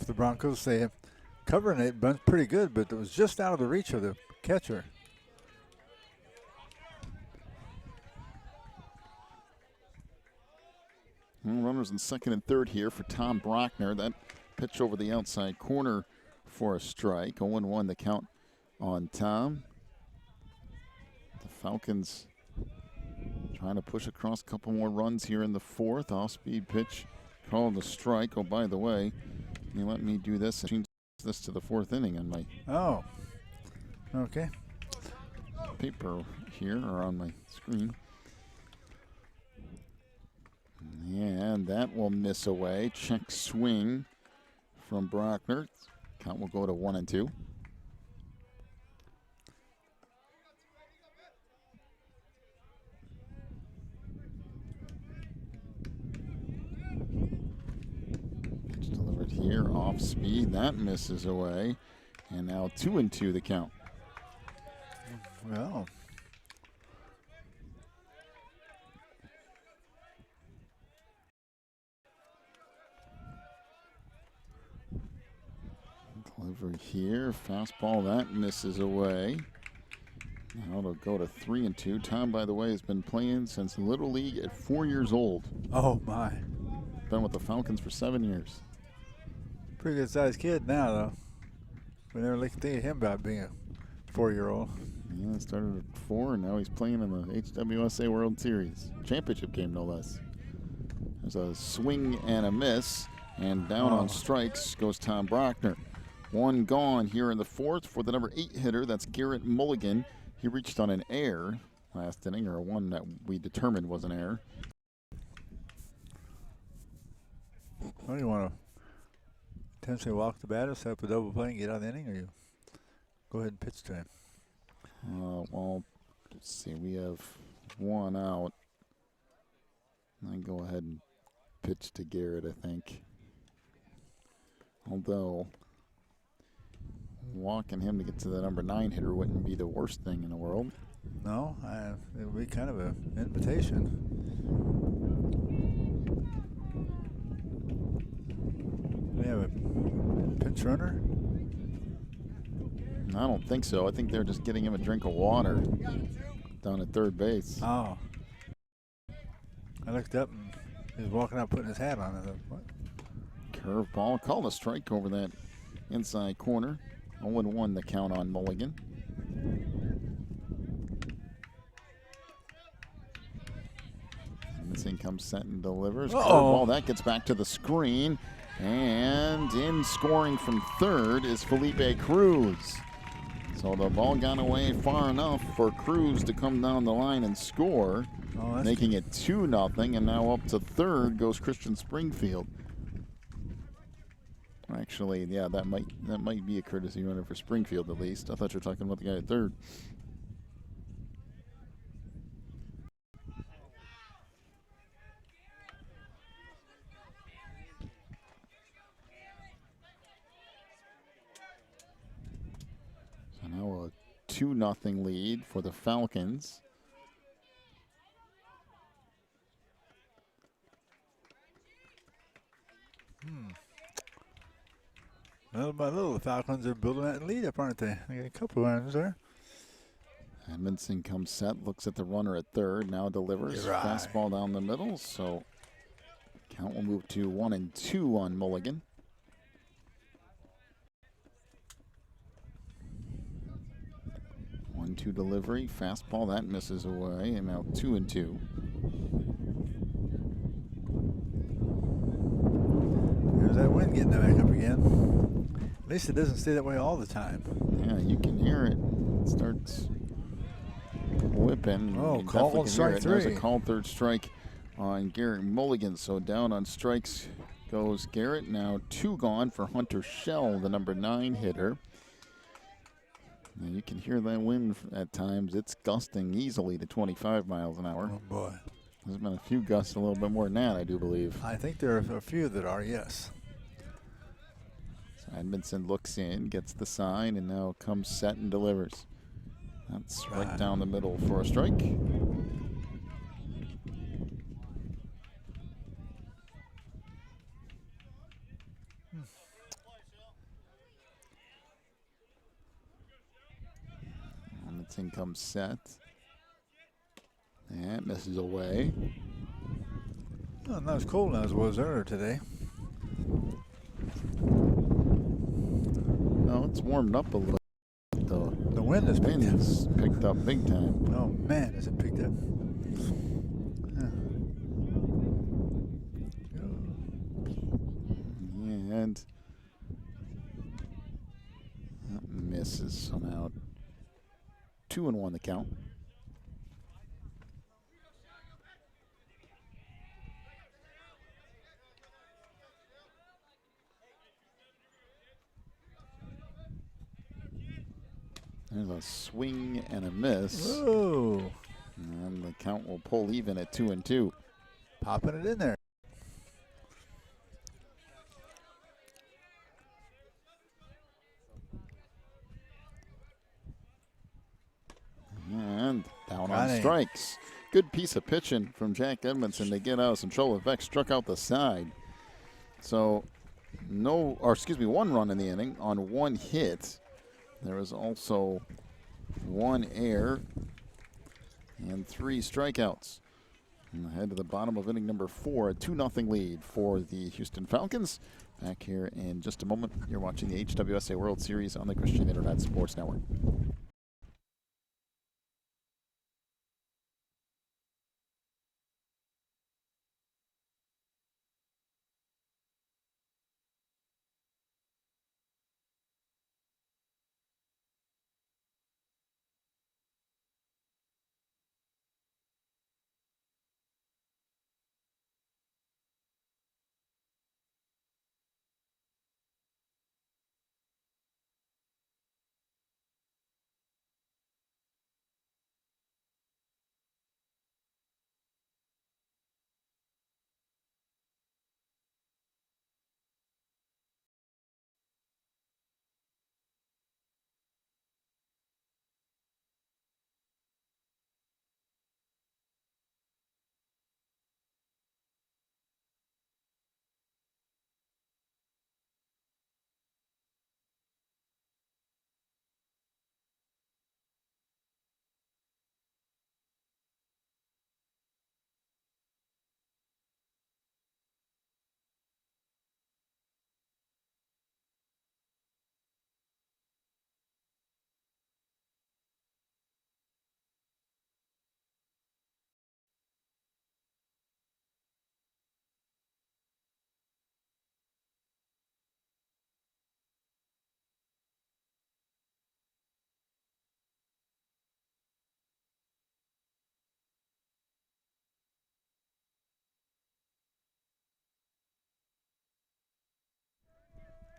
the Broncos, they covering it bunt pretty good, but it was just out of the reach of the catcher. Runners in second and third here for Tom Brockner. That pitch over the outside corner for a strike. 0-1 the count on Tom. The Falcons trying to push across a couple more runs here in the fourth. Off-speed pitch called a strike. Oh, by the way, you let me do this and change this to the fourth inning on my paper here, or on my screen. And that will miss away. Check swing from Brockner. Count will go to 1-2. Pitch delivered here, off speed. That misses away. And now 2-2 the count. Well, delivery here, fastball, that misses away. Now it'll go to 3-2. Tom, by the way, has been playing since Little League at 4 years old. Oh my! Been with the Falcons for 7 years. Pretty good sized kid now, though. We never think of him about being a 4-year-old. Yeah, started at 4, and now he's playing in the HWSA World Series championship game, no less. There's a swing and a miss, and down on strikes goes Tom Brockner. One gone here in the fourth for the number 8 hitter. That's Garrett Mulligan. He reached on an error last inning, or one that we determined was an error. What do you want to potentially walk the batter, set up a double play, and get out of the inning, or you go ahead and pitch to him? Well, let's see. We have one out. I go ahead and pitch to Garrett, I think. Although walking him to get to the number 9 hitter wouldn't be the worst thing in the world. No, it would be kind of an invitation. We have a pinch runner? I don't think so. I think they're just getting him a drink of water down at third base. Oh. I looked up and he was walking out putting his hat on. I thought, what? Curveball, called a strike over that inside corner. 0-1 the count on Mulligan. And this thing comes set and delivers. Curveball, that gets back to the screen. And in scoring from third is Felipe Cruz. So the ball got away far enough for Cruz to come down the line and score, making it 2-0. And now up to third goes Christian Springfield. Actually, yeah, that might be a courtesy runner for Springfield at least. I thought you were talking about the guy at third. So now a 2-0 lead for the Falcons. Little by little, the Falcons are building that lead up, aren't they? They got a couple of runs there. Edmondson comes set, looks at the runner at third, now delivers. Right. Fastball down the middle, so count will move to 1-2 on Mulligan. One-two delivery, fastball that misses away, and now 2-2. There's that wind getting back up again. At least it doesn't stay that way all the time. Yeah, you can hear it. It starts whipping. Oh, You called definitely can hear strike it. There's three. a called third strike on Garrett Mulligan. So down on strikes goes Garrett. Now 2 gone for Hunter Shell, the number 9 hitter. And you can hear that wind at times. It's gusting easily to 25 miles an hour. Oh, boy. There's been a few gusts a little bit more than that, I do believe. I think there are a few that are, yes. So Edmondson looks in, gets the sign, and now comes set and delivers. That's right down the middle for a strike. Edmondson comes set. And misses away. Oh, not as cold as it was earlier today. No, it's warmed up a little. The wind has picked up big time. Oh, man, has it picked up. And that misses, so now 2-1 the count. There's a swing and a miss. Whoa. And the count will pull even at 2-2. Popping it in there. And down on strikes. Good piece of pitching from Jack Edmondson to get out of some trouble. In fact, struck out the side. So one run in the inning on 1 hit. There was also 1 error and 3 strikeouts. And ahead to the bottom of inning number 4, a 2-0 lead for the Houston Falcons. Back here in just a moment. You're watching the HWSA World Series on the Christian Internet Sports Network.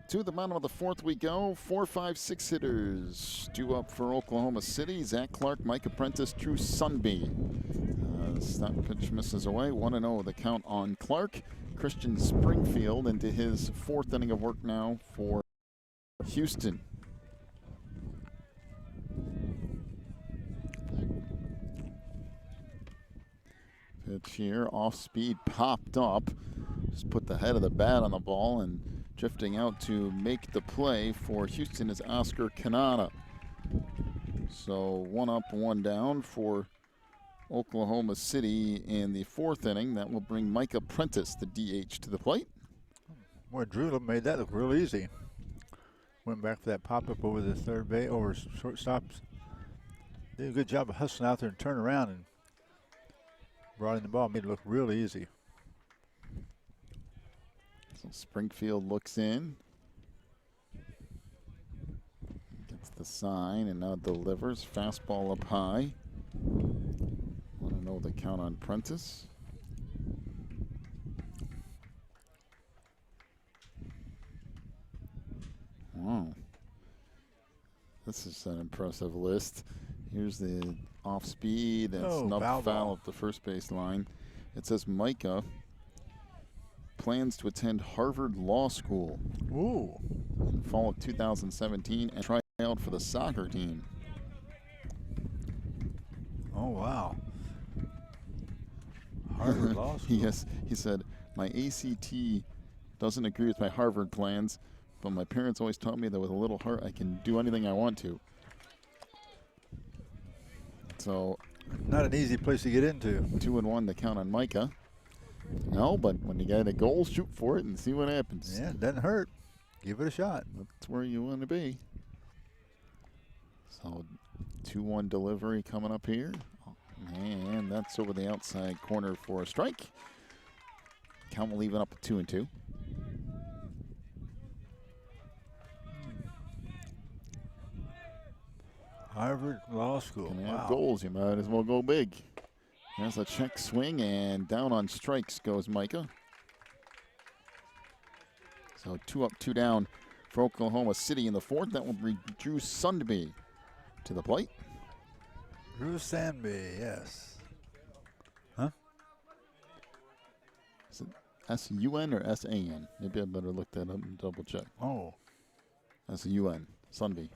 To the bottom of the 4th we go. 4, 5, 6 hitters due up for Oklahoma City. Zach Clark, Mike Apprentice, Drew Sunby. Stop pitch misses away. 1-0 the count on Clark. Christian Springfield into his 4th inning of work now for Houston. Pitch here, off speed, popped up. Just put the head of the bat on the ball, and drifting out to make the play for Houston is Oscar Canada. So 1 up, 1 down for Oklahoma City in the 4th inning. That will bring Micah Prentice, the DH, to the plate. Boy, Drew made that look real easy. Went back for that pop-up over the third base, over shortstops. Did a good job of hustling out there and turn around and brought in the ball. Made it look real easy. So Springfield looks in. Gets the sign and now delivers. Fastball up high. Want to know the count on Prentice. Wow. This is an impressive list. Here's the off speed and snub foul at the first base line. It says Micah plans to attend Harvard Law School. Ooh. In fall of 2017 and try out for the soccer team. Oh, wow. Harvard Law School. Yes, he said, my ACT doesn't agree with my Harvard plans, but my parents always taught me that with a little heart I can do anything I want to. So, not an easy place to get into. 2-1 to count on Micah. No, but when you get a goal, shoot for it and see what happens. Yeah, it doesn't hurt. Give it a shot. That's where you want to be. So 2-1 delivery coming up here. And that's over the outside corner for a strike. Count will leave it up at 2-2. Harvard Law School. Can have goals, you might as well go big. There's a check swing, and down on strikes goes Micah. So 2 up, 2 down for Oklahoma City in the 4th. That will bring Drew Sundby to the plate. Drew Sandby, yes. Huh? Is it S-U-N or S-A-N? Maybe I better look that up and double check. Oh. S-U-N, Sundby.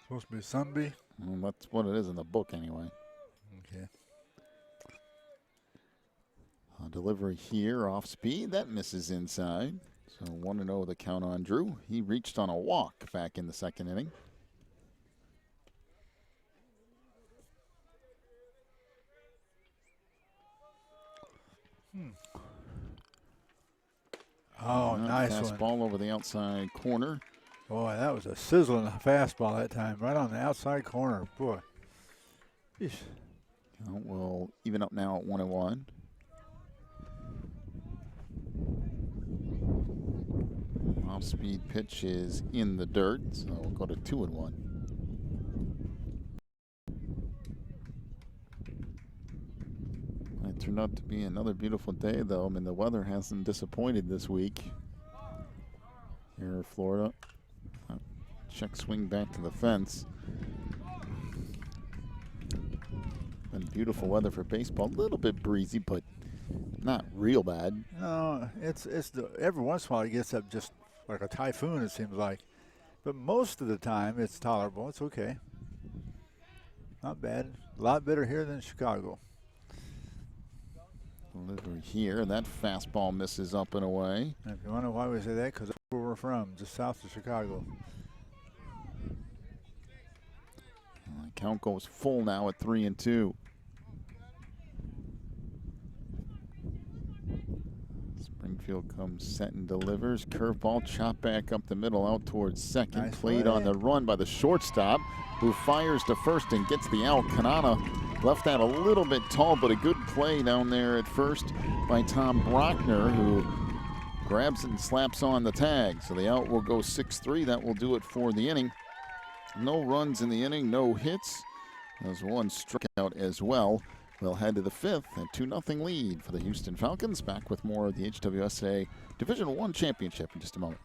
Supposed to be Sundby? Well, that's what it is in the book anyway. Okay. Delivery here off speed. That misses inside. So 1-0 the count on Drew. He reached on a walk back in the 2nd inning. Oh, nice one. Fastball over the outside corner. Boy, that was a sizzling fastball that time, right on the outside corner. Boy. Yeesh. We'll even up now at 1-1. Off-speed pitch is in the dirt, so we'll go to 2-1. It turned out to be another beautiful day, though. I mean, the weather hasn't disappointed this week here in Florida. Check swing back to the fence. And beautiful weather for baseball. A little bit breezy, but not real bad. No, every once in a while it gets up just like a typhoon, it seems like. But most of the time it's tolerable. It's okay. Not bad. A lot better here than Chicago. Delivery here, and that fastball misses up and away. And if you want to know why we say that, because that's where we're from, just south of Chicago. Count goes full now at 3-2. Springfield comes set and delivers. Curveball, chop back up the middle out towards second. Nice Played play. on the run by the shortstop, who fires to first and gets the out. Kanata left that a little bit tall, but a good play down there at first by Tom Brockner, who grabs it and slaps on the tag. So the out will go 6-3. That will do it for the inning. No runs in the inning, no hits. There's one strikeout as well. We'll head to the 5th, a 2-0 lead for the Houston Falcons. Back with more of the HWSA Division I Championship in just a moment.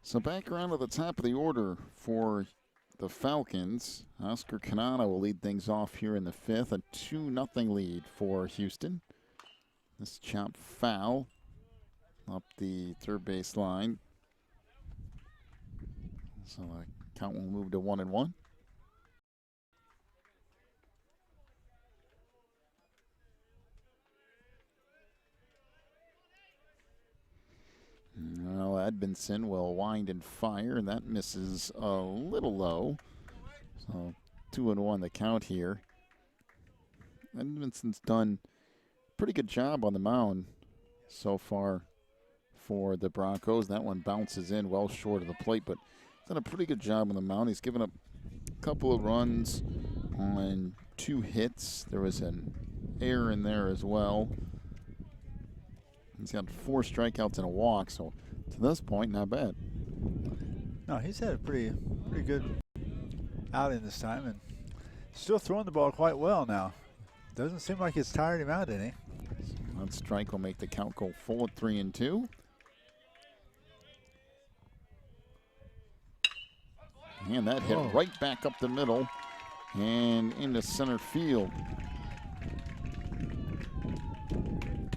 So back around to the top of the order for the Falcons. Oscar Canana will lead things off here in the fifth. A 2-0 lead for Houston. This chop foul up the third base line. So the count will move to 1-1. Well, Edmondson will wind and fire, and that misses a little low. So 2-1 the count here. Edmondson's done a pretty good job on the mound so far for the Broncos. That one bounces in well short of the plate, but he's done a pretty good job on the mound. He's given up a couple of runs on 2 hits. There was an error in there as well. He's got 4 strikeouts and a walk, so to this point, not bad. No, he's had a pretty good outing this time, and still throwing the ball quite well now. Doesn't seem like it's tired him out any. So that strike will make the count go full at 3-2. And that hit right back up the middle and into center field.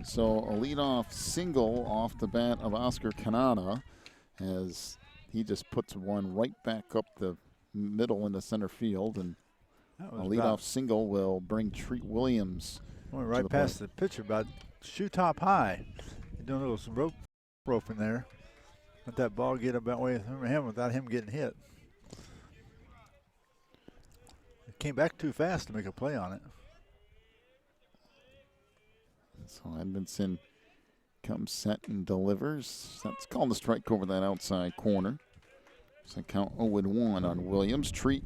So a leadoff single off the bat of Oscar Canana as he just puts one right back up the middle into center field, and a leadoff single will bring Treat Williams. Went right past the pitcher, about shoe top high. He's doing a little rope in there. Let that ball get about way from him without him getting hit. It came back too fast to make a play on it. So Edmondson comes set and delivers. That's called a strike over that outside corner. So count 0-1 on Williams. Treat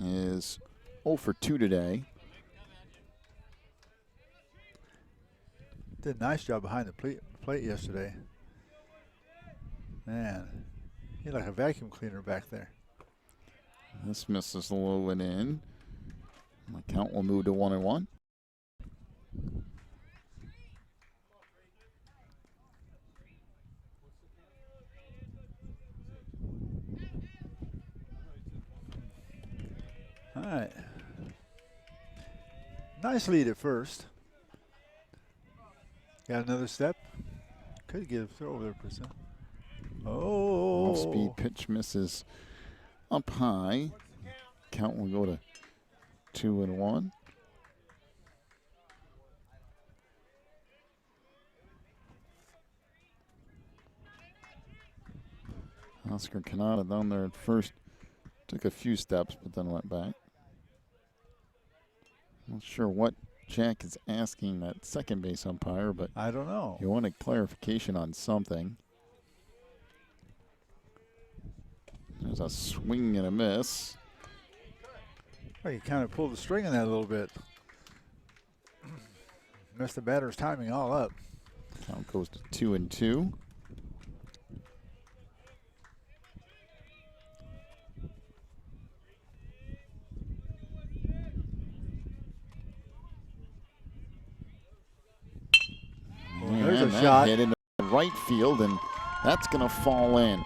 is 0 for 2 today. Did a nice job behind the plate yesterday. Man, he's like a vacuum cleaner back there. This misses low and in. My count will move to 1-1. All right. Nice lead at first. Got another step. Could get a throw over there for a second. Oh. Off-speed pitch misses up high. Count will go to 2-1. Oscar Canada down there at first. Took a few steps, but then went back. Not sure what Jack is asking that second base umpire, but I don't know. You wanted clarification on something. There's a swing and a miss. Well, you kind of pulled the string on that a little bit. Messed the batter's timing all up. Count goes to 2-2. There's a that shot. Hit into right field, and that's going to fall in.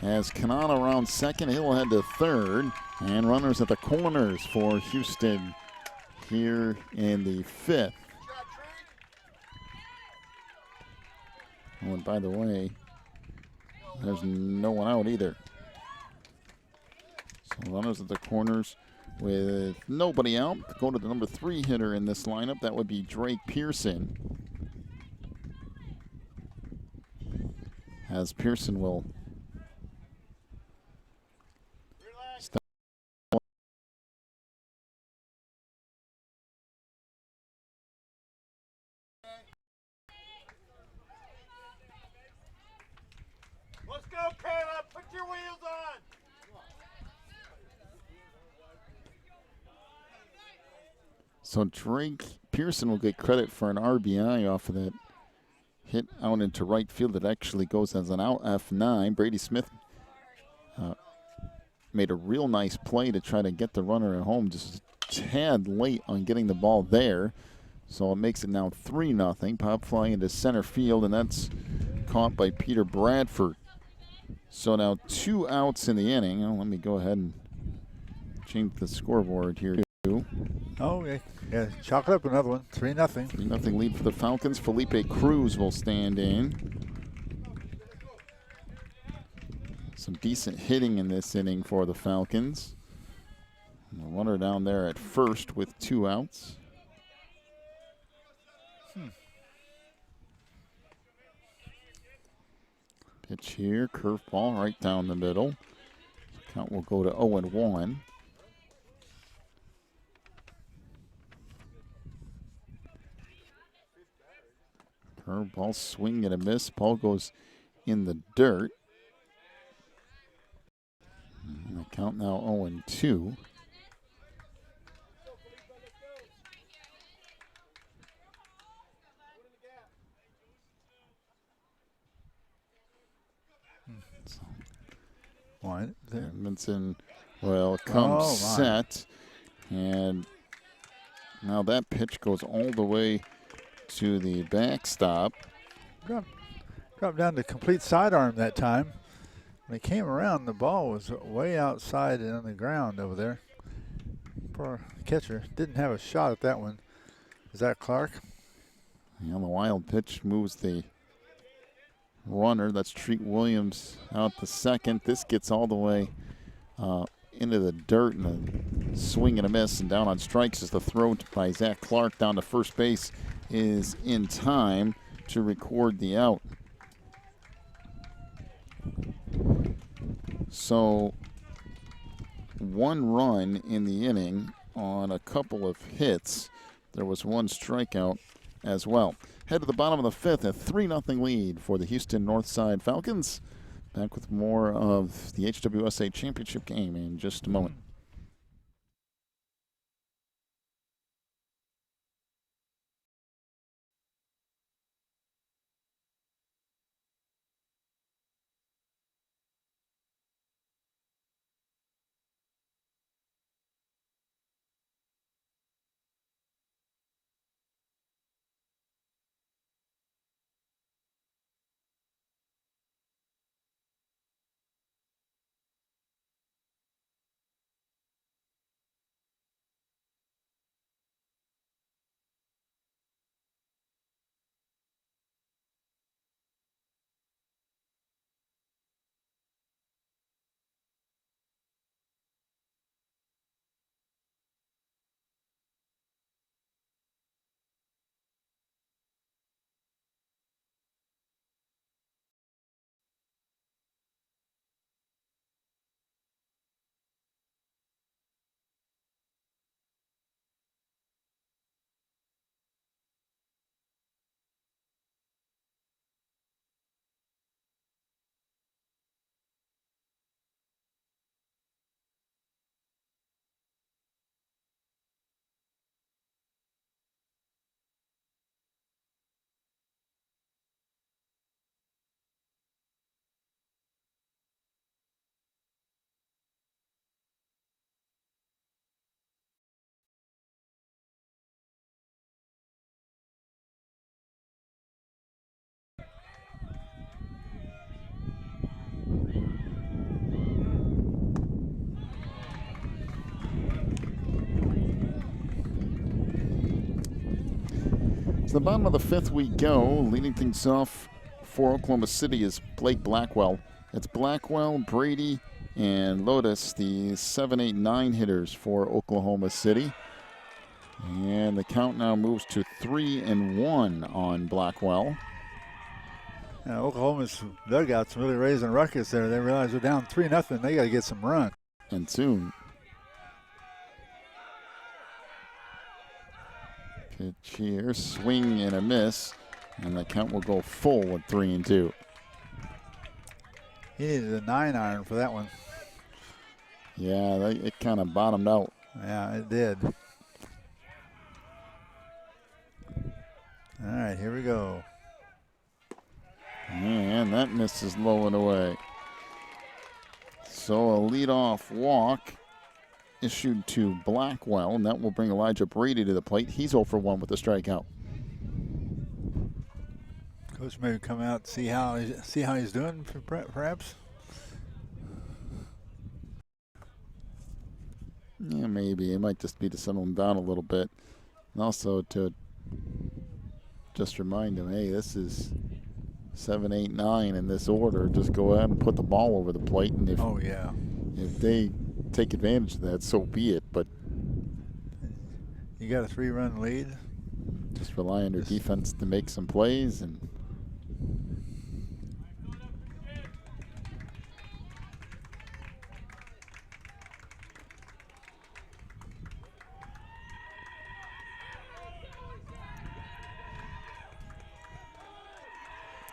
As Canana around second, he'll head to third, and runners at the corners for Houston here in the fifth. Oh, and by the way, there's no one out either. So runners at the corners with nobody out. Go to the number 3 hitter in this lineup. That would be Drake Pearson. As Pearson will step. Let's go, Carla. Put your wheels on. So Drake Pearson will get credit for an RBI off of that hit out into right field. That actually goes as an out F9. Brady Smith made a real nice play to try to get the runner at home, just a tad late on getting the ball there. So it makes it now 3-0. Pop fly into center field, and that's caught by Peter Bradford. So now 2 outs in the inning. Let me go ahead and change the scoreboard here. Oh, yeah. Chalk it up another one. 3-0. 3-0 lead for the Falcons. Felipe Cruz will stand in. Some decent hitting in this inning for the Falcons. A runner down there at first with 2 outs. Pitch here, curveball right down the middle. Count will go to 0-1. Curveball, swing and a miss. Ball goes in the dirt. And the count now 0-2. What? Edmondson will come set. And now that pitch goes all the way to the backstop. Dropped down to complete sidearm that time. When it came around, the ball was way outside and on the ground over there. Poor catcher didn't have a shot at that one. Is that Clark? Yeah, the wild pitch moves the runner. That's Treat Williams out to second. This gets all the way into the dirt, and a swing and a miss, and down on strikes as the throw by Zach Clark down to first base is in time to record the out. So 1 run in the inning on a couple of hits. There was 1 strikeout as well. Head to the bottom of the 5th, a 3-0 lead for the Houston Northside Falcons. Back with more of the HWSA Championship game in just a moment. To the bottom of the 5th we go. Leading things off for Oklahoma City is Blake Blackwell. It's Blackwell, Brady, and Lotus, the 7, 8, 9 hitters for Oklahoma City. And the count now moves to 3-1 on Blackwell. Now, Oklahoma's dugout's really raising a ruckus there. They realize they're down 3-0. They got to get some run. And soon. Pitch here, swing and a miss, and the count will go full with 3-2. He needed a 9-iron for that one. Yeah, it kind of bottomed out. Yeah, it did. All right, here we go. And that misses low and away. So a leadoff walk issued to Blackwell, and that will bring Elijah Brady to the plate. He's 0 for 1 with a strikeout. Coach maybe come out and see how he's doing, perhaps. Yeah, maybe. It might just be to settle him down a little bit. And also to just remind him, hey, this is 7, 8, 9 in this order. Just go ahead and put the ball over the plate. And if they take advantage of that, so be it. But you got a 3-run lead. Just rely on your defense to make some plays. And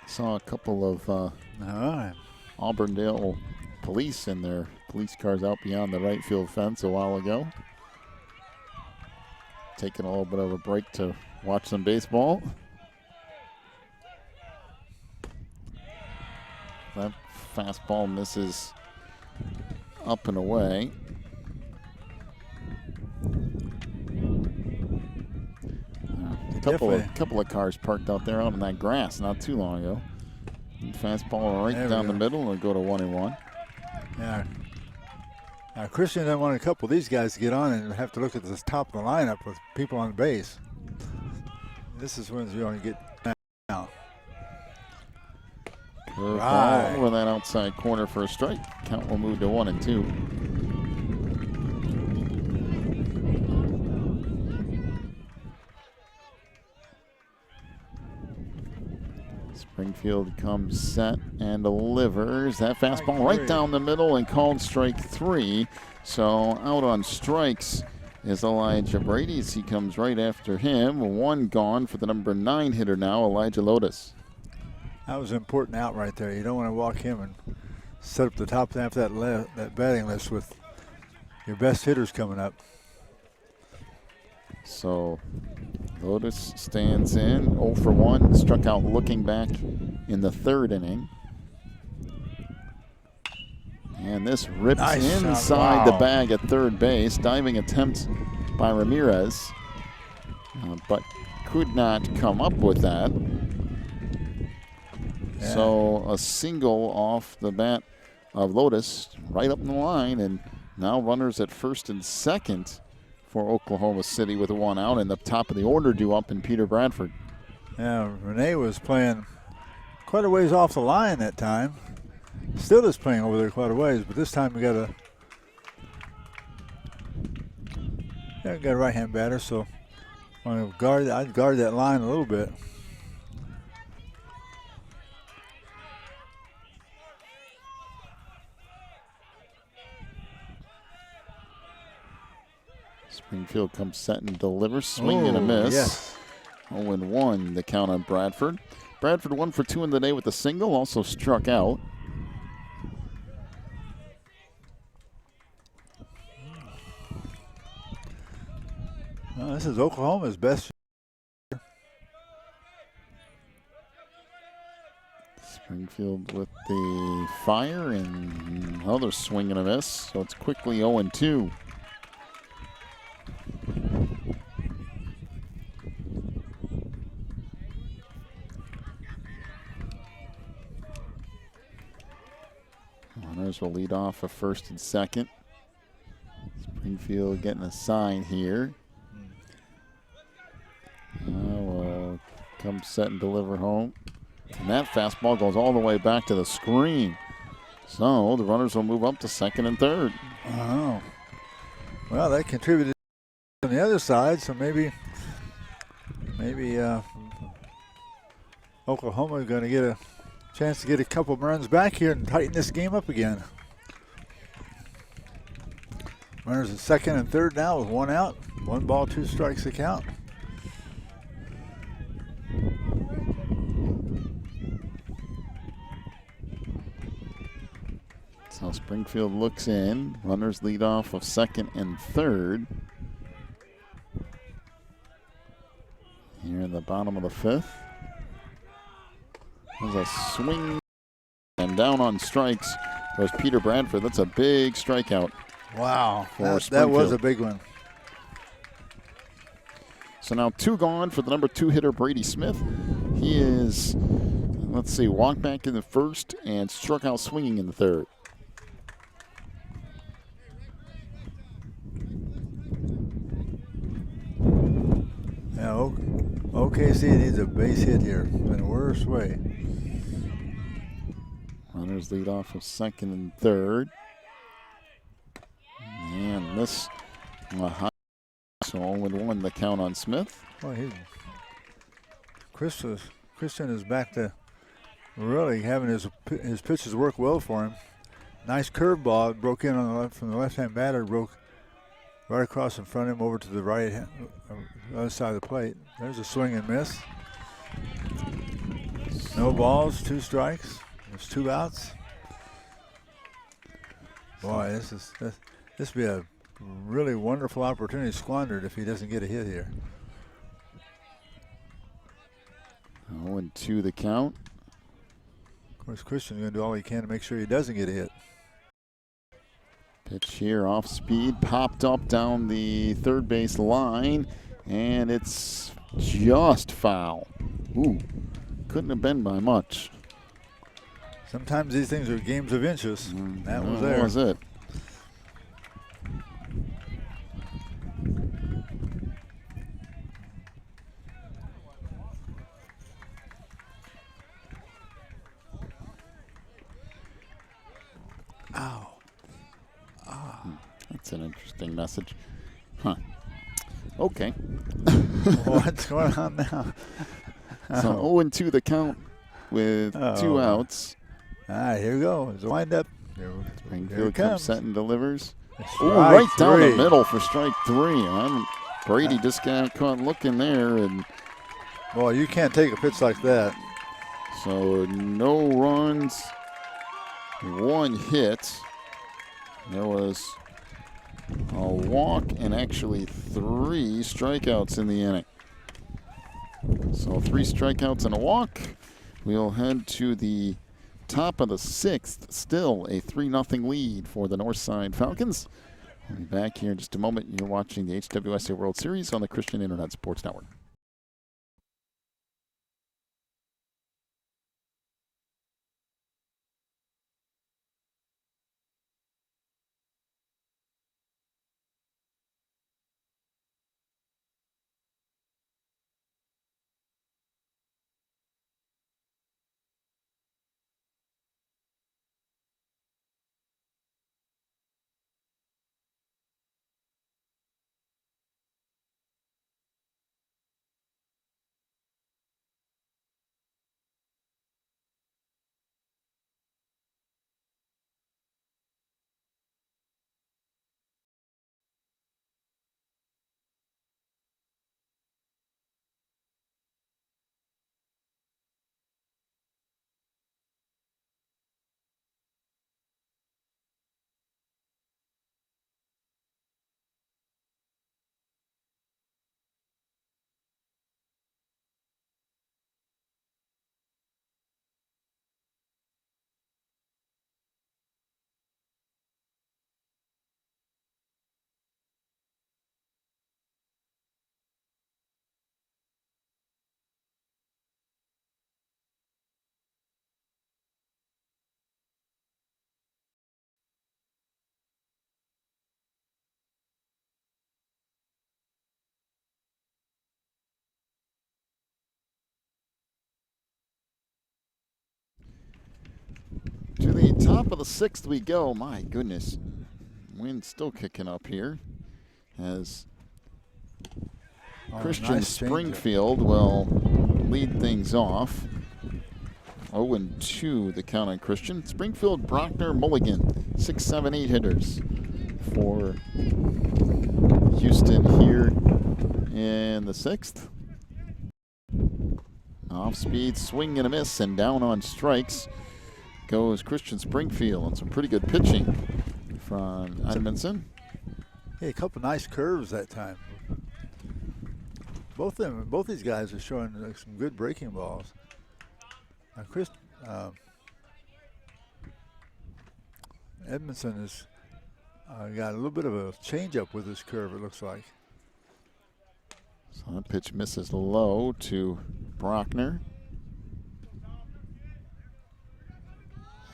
saw a couple of Auburndale police in their police cars out beyond the right field fence a while ago. Taking a little bit of a break to watch some baseball. That fastball misses up and away. A couple of cars parked out there out in that grass not too long ago. And fastball right down the middle and go to 1-1. Yeah. Now Christian doesn't want a couple of these guys to get on and have to look at the top of the lineup with people on base. This is when you want to get now. Right. Over that outside corner for a strike. Count will move to 1-2. Springfield comes set and delivers. That fastball right down the middle and called strike 3. So out on strikes is Elijah Brady as he comes right after him. 1 gone for the number 9 hitter now, Elijah Lotus. That was an important out right there. You don't want to walk him and set up the top half of that batting list with your best hitters coming up. So Lotus stands in 0 for 1, struck out looking back in the 3rd inning. And this rips inside the bag at third base. Diving attempt by Ramirez, but could not come up with that. Yeah. So a single off the bat of Lotus right up the line, and now runners at first and second for Oklahoma City with 1 out, and the top of the order due up in Peter Bradford. Yeah, Renee was playing quite a ways off the line that time. Still is playing over there quite a ways, but this time we got a right-hand batter, so I'd guard that line a little bit. Springfield comes set and delivers. Swing and a miss. Yes. 0-1 the count on Bradford. Bradford 1 for 2 in the day with a single, also struck out. Well, this is Oklahoma's best. Springfield with the fire and another swing and a miss, so it's quickly 0-2. Runners will lead off a first and second. Springfield getting a sign here. Will come set and deliver home. And that fastball goes all the way back to the screen. So the runners will move up to second and third. Oh. Well, that contributed on the other side, so maybe Oklahoma is going to get a chance to get a couple of runs back here and tighten this game up again. Runners at second and third now with 1 out. 1 ball, 2 strikes to count. So Springfield looks in. Runners lead off of second and third. Here in the bottom of the 5th. There's a swing and down on strikes goes Peter Bradford. That's a big strikeout. Wow, that was a big one. So now 2 gone for the number 2 hitter, Brady Smith. He is, walked back in the first and struck out swinging in the third. OKC needs a base hit here in a worse way. Runners lead off of second and third. And this high, so 0-1 the count on Smith. Well, Christian is back to really having his pitches work well for him. Nice curveball. It broke in on the left from the left-hand batter. Broke right across in front of him over to the right hand, other side of the plate. There's a swing and miss. No balls, 2 strikes. There's 2 outs. Boy, this would be a really wonderful opportunity squandered if he doesn't get a hit here. 0-2 the count. Of course, Christian's going to do all he can to make sure he doesn't get a hit. Pitch here off speed, popped up down the third base line, and it's just foul. Ooh, couldn't have been by much. Sometimes these things are games of inches. That was there. That was it. Ow. That's an interesting message. Huh. Okay. What's going on now? So 0-2 the count with 2 outs. All right, here we go. It's a windup. Springfield comes set and delivers. Strike Right down the 3. middle for strike 3. Brady just got caught looking there, and Boy, you can't take a pitch like that. so no runs, 1 hit. There was a walk and actually 3 strikeouts in the inning. So 3 strikeouts and a walk. We'll head to the top of the 6th. Still a 3-0 lead for the Northside Falcons. We'll be back here in just a moment. You're watching the HWSA World Series on the Christian Internet Sports Network. To the top of the 6th we go. My goodness. Wind's still kicking up here as Christian nice Springfield will lead things off. 0-2 the count on Christian. Springfield, Brockner, Mulligan, 6, 7, 8 hitters for Houston here in the 6th. Off speed, swing and a miss, and down on strikes goes Christian Springfield, and some pretty good pitching from Edmondson. Hey, a couple nice curves that time. Both these guys are showing some good breaking balls. Now, Edmondson has got a little bit of a changeup with his curve, it looks like. So that pitch misses low to Brockner.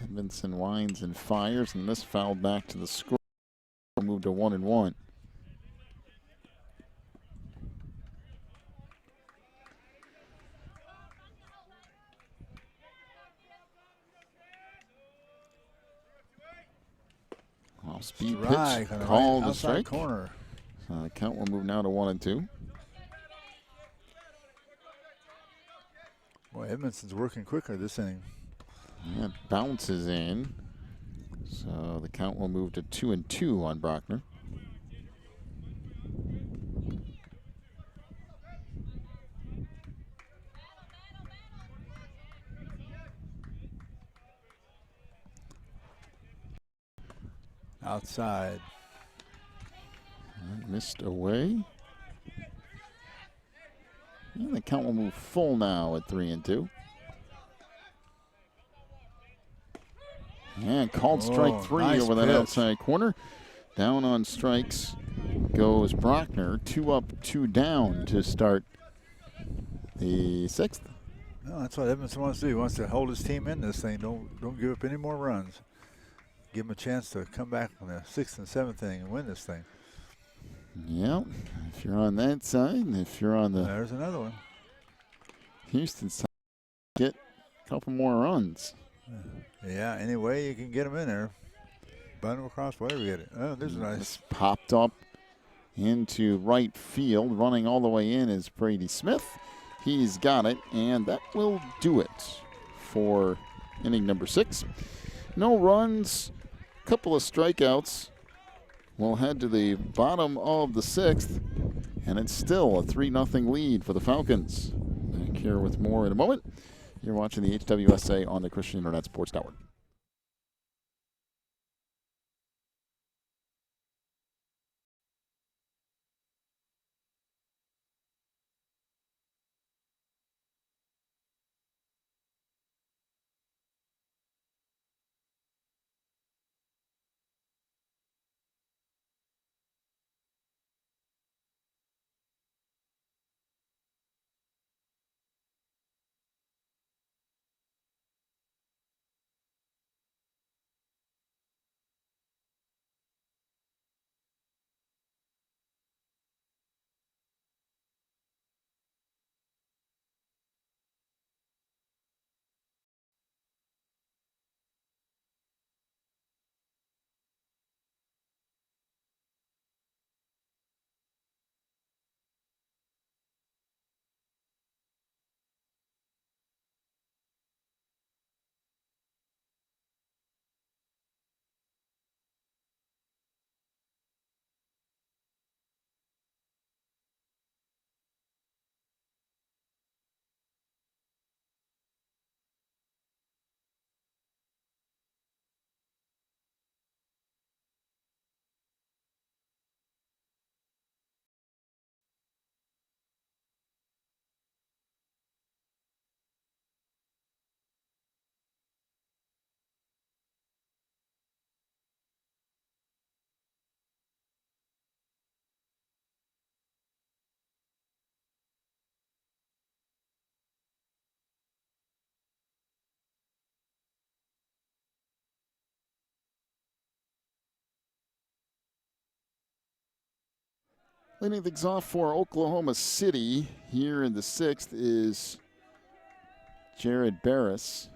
Edmondson winds and fires, and this fouled back to the score. Moved to 1-1. Speed Strike pitch on the called right a strike. outside corner. The count will move now to 1-2. Boy, Edmondson's working quicker this inning. And bounces in. So the count will move to 2-2 on Brockner. Outside. Missed away. And the count will move full now at 3-2. And called strike three nice over that pitch. outside corner. Down on strikes goes Brockner. 2 up, 2 down to start the 6th. No, that's what Edmondson wants to do. He wants to hold his team in this thing. Don't give up any more runs. Give him a chance to come back on the 6th and 7th inning and win this thing. Yeah, if you're on that side, and if you're on the There's another one. Houston side, get a couple more runs. Yeah, any way you can get them in there. Bunt them across, whatever you get it. Oh, this is nice. This popped up into right field. Running all the way in is Brady Smith. He's got it, and that will do it for inning number 6. No runs, couple of strikeouts. We'll head to the bottom of the 6th, and it's still a 3-0 lead for the Falcons. Back here with more in a moment. You're watching the HWSA on the Christian Internet Sports Network. Leading things off for Oklahoma City here in the 6th is Jared Barris.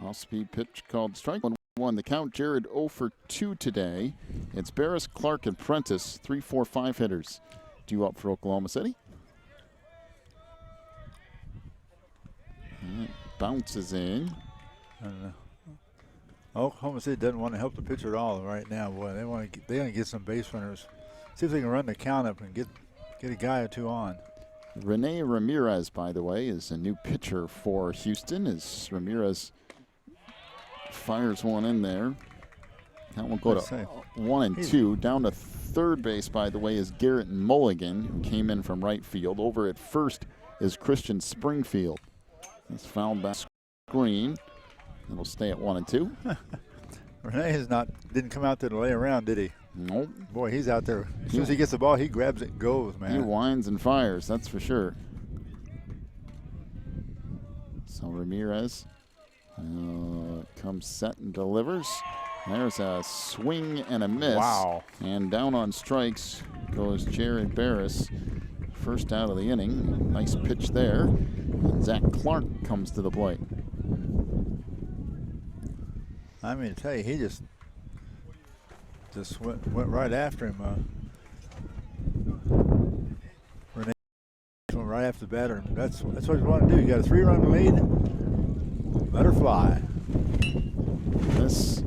Off-speed pitch called strike 1. The count, Jared 0 for 2 today. It's Barris, Clark, and Prentice, 3, 4, 5 hitters due up for Oklahoma City. And it bounces in. I don't know. Oklahoma City doesn't want to help the pitcher at all right now. Boy, they want to get some base runners. See if they can run the count up and get a guy or two on. Rene Ramirez, by the way, is a new pitcher for Houston. As Ramirez fires one in there. That will go to 1-2. Down to third base, by the way, is Garrett Mulligan, who came in from right field. Over at first is Christian Springfield. He's fouled back screen. It'll stay at 1-2. Rene didn't come out there to lay around, did he? Nope. Boy, he's out there. As soon as he gets the ball, he grabs it and goes, man. He winds and fires, that's for sure. So Ramirez comes set and delivers. There's a swing and a miss. Wow. And down on strikes goes Jared Barris. First out of the inning. Nice pitch there. And Zach Clark comes to the plate. I mean, to tell you, he just went right after him. Renee went right after the batter. That's what you want to do. You got a 3-run lead. Let her fly. This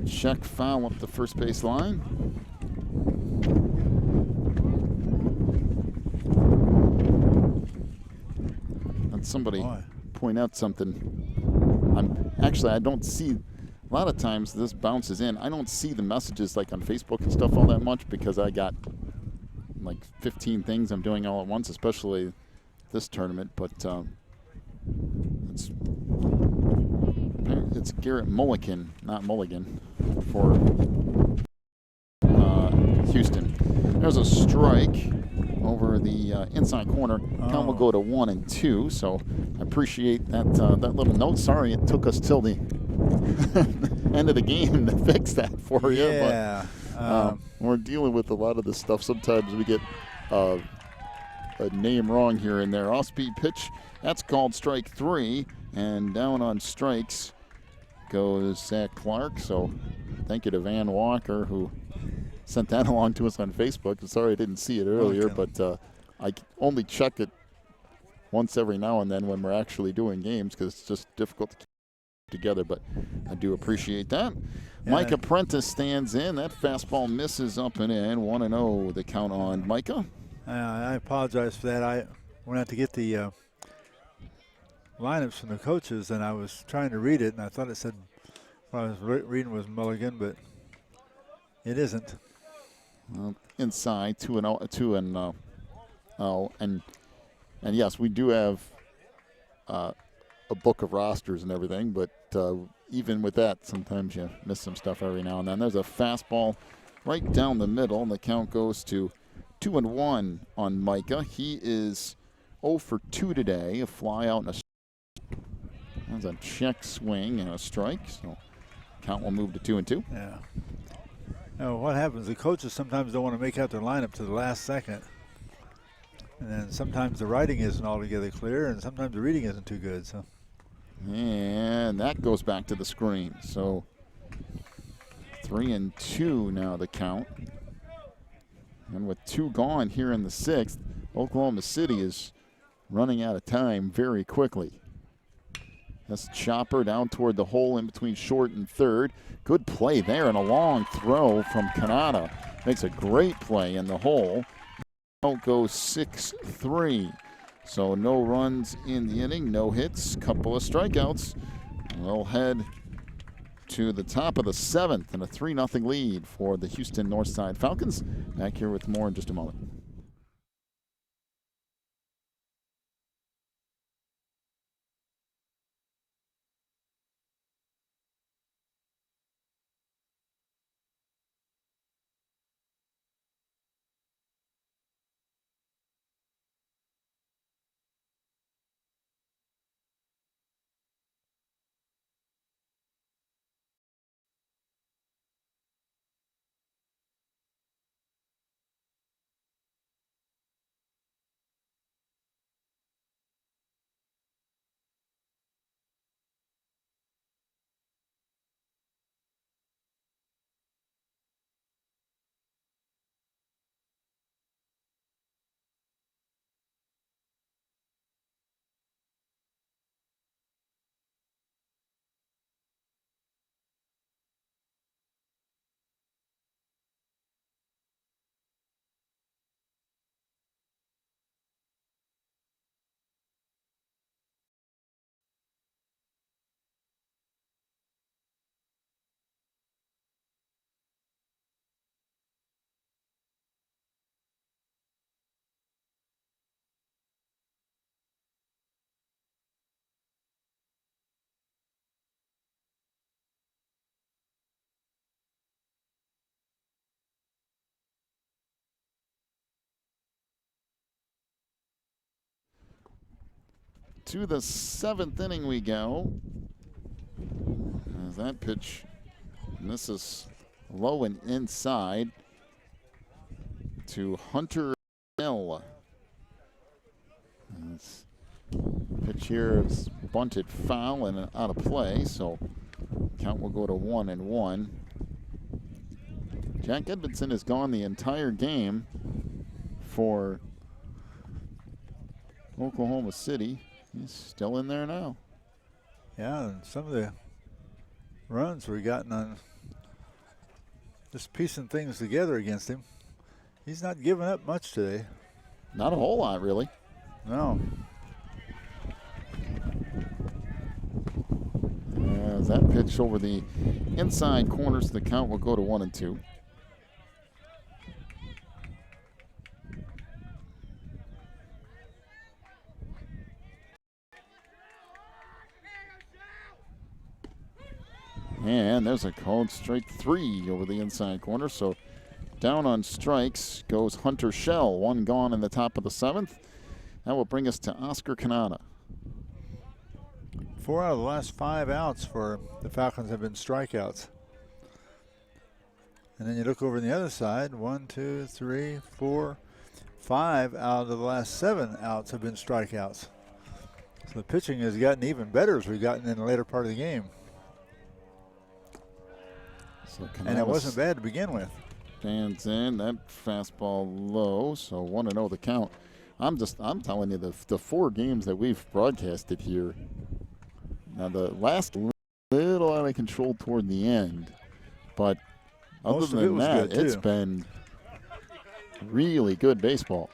check foul up the first base line. And somebody point out something. I don't see, a lot of times this bounces in. I don't see the messages like on Facebook and stuff all that much because I got like 15 things I'm doing all at once, especially this tournament. But it's Garrett Mulligan, not Mulligan, for Houston. There's a strike over the inside corner. Count will go to 1-2. So I appreciate that that little note. Sorry it took us till the end of the game to fix that for you. Yeah. But we're dealing with a lot of this stuff. Sometimes we get a name wrong here and there. Off-speed pitch. That's called strike 3. And down on strikes goes Zach Clark. So thank you to Van Walker who sent that along to us on Facebook. I'm sorry I didn't see it earlier, but I only check it once every now and then when we're actually doing games because it's just difficult to keep together, but I do appreciate that. Yeah. Micah Prentice stands in. That fastball misses up and in. 1-0 the count on Micah. I apologize for that. I went out to get the lineups from the coaches, and I was trying to read it, and I thought it said what I was reading was Mulligan, but it isn't. Inside 2-0, and yes, we do have a book of rosters and everything, but even with that, sometimes you miss some stuff every now and then. There's a fastball right down the middle, and the count goes to 2-1 on Micah. He is 0 for 2 today, a fly out and that's a check swing and a strike, so count will move to 2-2. Yeah. Now, what happens, the coaches sometimes don't want to make out their lineup to the last second. And then sometimes the writing isn't altogether clear, and sometimes the reading isn't too good. So, and that goes back to the screen. So 3-2 now the count. And with 2 gone here in the 6th, Oklahoma City is running out of time very quickly. That's chopper down toward the hole in between short and third. Good play there and a long throw from Kanata. Makes a great play in the hole. Out goes 6-3. So no runs in the inning, no hits, couple of strikeouts. We'll head to the top of the 7th and a 3-0 lead for the Houston Northside Falcons. Back here with more in just a moment. To the 7th inning we go. As that pitch misses low and inside to Hunter Hill. This pitch here is bunted foul and out of play, so Count will go to 1-1. Jack Edmondson has gone the entire game for Oklahoma City. He's still in there now. Yeah, and some of the runs we've gotten on just piecing things together against him. He's not giving up much today. Not a whole lot, really. No. As that pitch over the inside corners, the count will go to 1-2. And there's a called strike 3 over the inside corner. So down on strikes goes Hunter Shell. 1 gone in the top of the 7th. That will bring us to Oscar Canada. 4 out of the last 5 outs for the Falcons have been strikeouts. And then you look over on the other side, 1, 2, 3, 4, 5 out of the last 7 outs have been strikeouts. So the pitching has gotten even better as we've gotten in the later part of the game. So and it wasn't bad to begin with. Stands in, that fastball low, so 1-0 the count. I'm telling you, the 4 games that we've broadcasted here, now the last little out of control toward the end, but other than that, it's been really good baseball.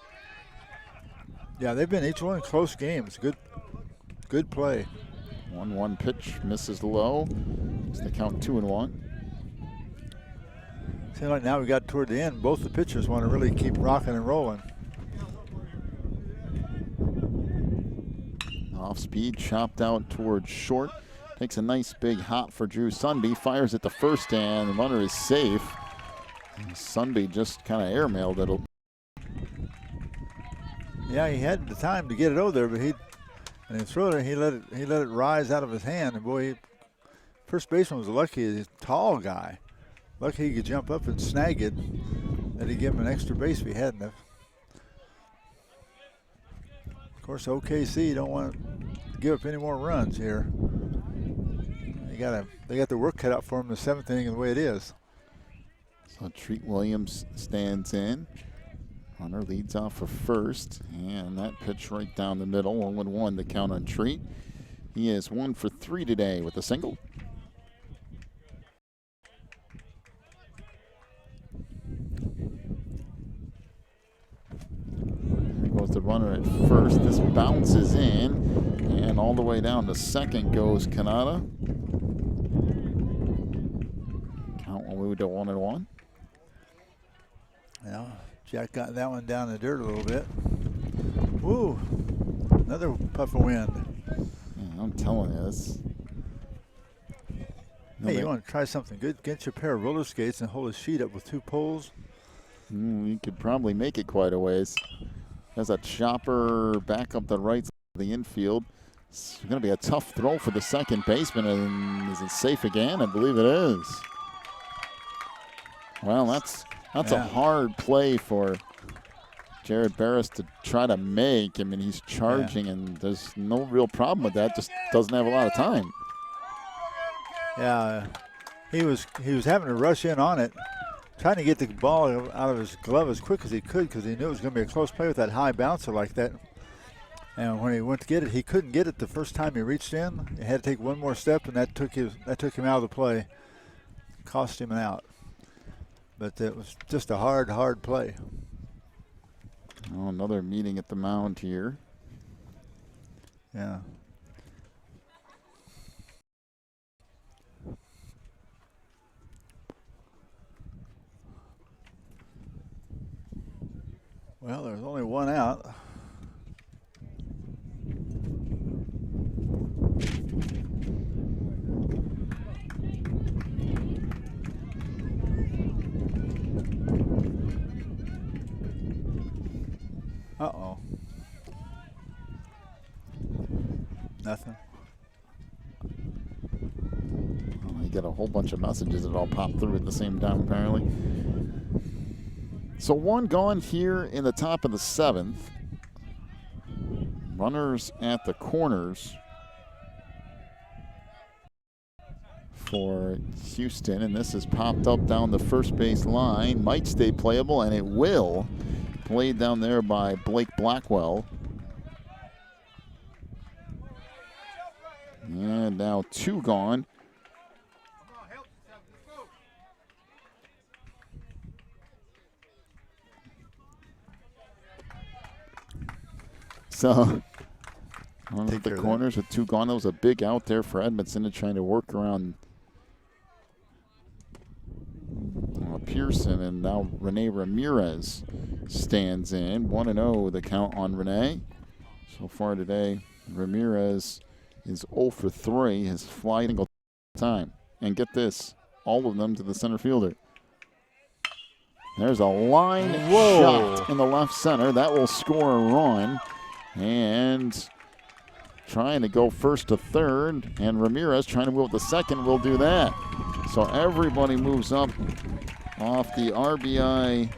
Yeah, they've been each one close games. Good play. 1-1 pitch misses low. It's the count 2-1. Seems like now we got toward the end, both the pitchers want to really keep rocking and rolling. Off speed, chopped out towards short. Takes a nice big hop for Drew Sunby. Fires at the first, and the runner is safe. And Sunby just kind of airmailed it. Yeah, he had the time to get it over there, but he threw it. He let it rise out of his hand. And boy, first baseman was lucky. He's a tall guy. Lucky he could jump up and snag it. That he'd give him an extra base if he hadn't have. Of course, OKC don't want to give up any more runs here. They got the work cut out for them in the 7th inning the way it is. So Treat Williams stands in. Runner leads off for first, and that pitch right down the middle. 1-1 the count on Treat. He is 1 for 3 today with a single. There goes the runner at first. This bounces in, and all the way down to second goes Canada. Count will move to 1-1. Yeah, Jack got that one down in the dirt a little bit. Woo! Another puff of wind. Yeah, I'm telling you this. Hey, you want to try something good? Get you a pair of roller skates and hold a sheet up with 2 poles. You could probably make it quite a ways. There's a chopper back up the right side of the infield. It's going to be a tough throw for the second baseman. And is it safe again? I believe it is. Well, that's a hard play for Jared Barris to try to make. I mean, he's charging, and there's no real problem with that. Just doesn't have a lot of time. Yeah, he was having to rush in on it, trying to get the ball out of his glove as quick as he could because he knew it was going to be a close play with that high bouncer like that. And when he went to get it, he couldn't get it the first time he reached in. He had to take one more step, and that took him out of the play, cost him an out. But it was just a hard play. Oh, another meeting at the mound here. Yeah. Well, there's only 1 out. Uh-oh. Nothing. Well, you get a whole bunch of messages that all pop through at the same time, apparently. So 1 gone here in the top of the 7th. Runners at the corners for Houston, and this is popped up down the first base line. Might stay playable, and it will. Played down there by Blake Blackwell. And now 2 gone. So, one of the corners with 2 gone. That was a big out there for Edmondson and trying to work around Pearson. And now Rene Ramirez stands in. 1-0 the count on Rene. So far today, Ramirez is 0 for 3. His fly single time. And get this, all of them to the center fielder. There's a line shot in the left center. That will score a run. And trying to go first to third, and Ramirez trying to move to second will do that. So everybody moves up off the RBI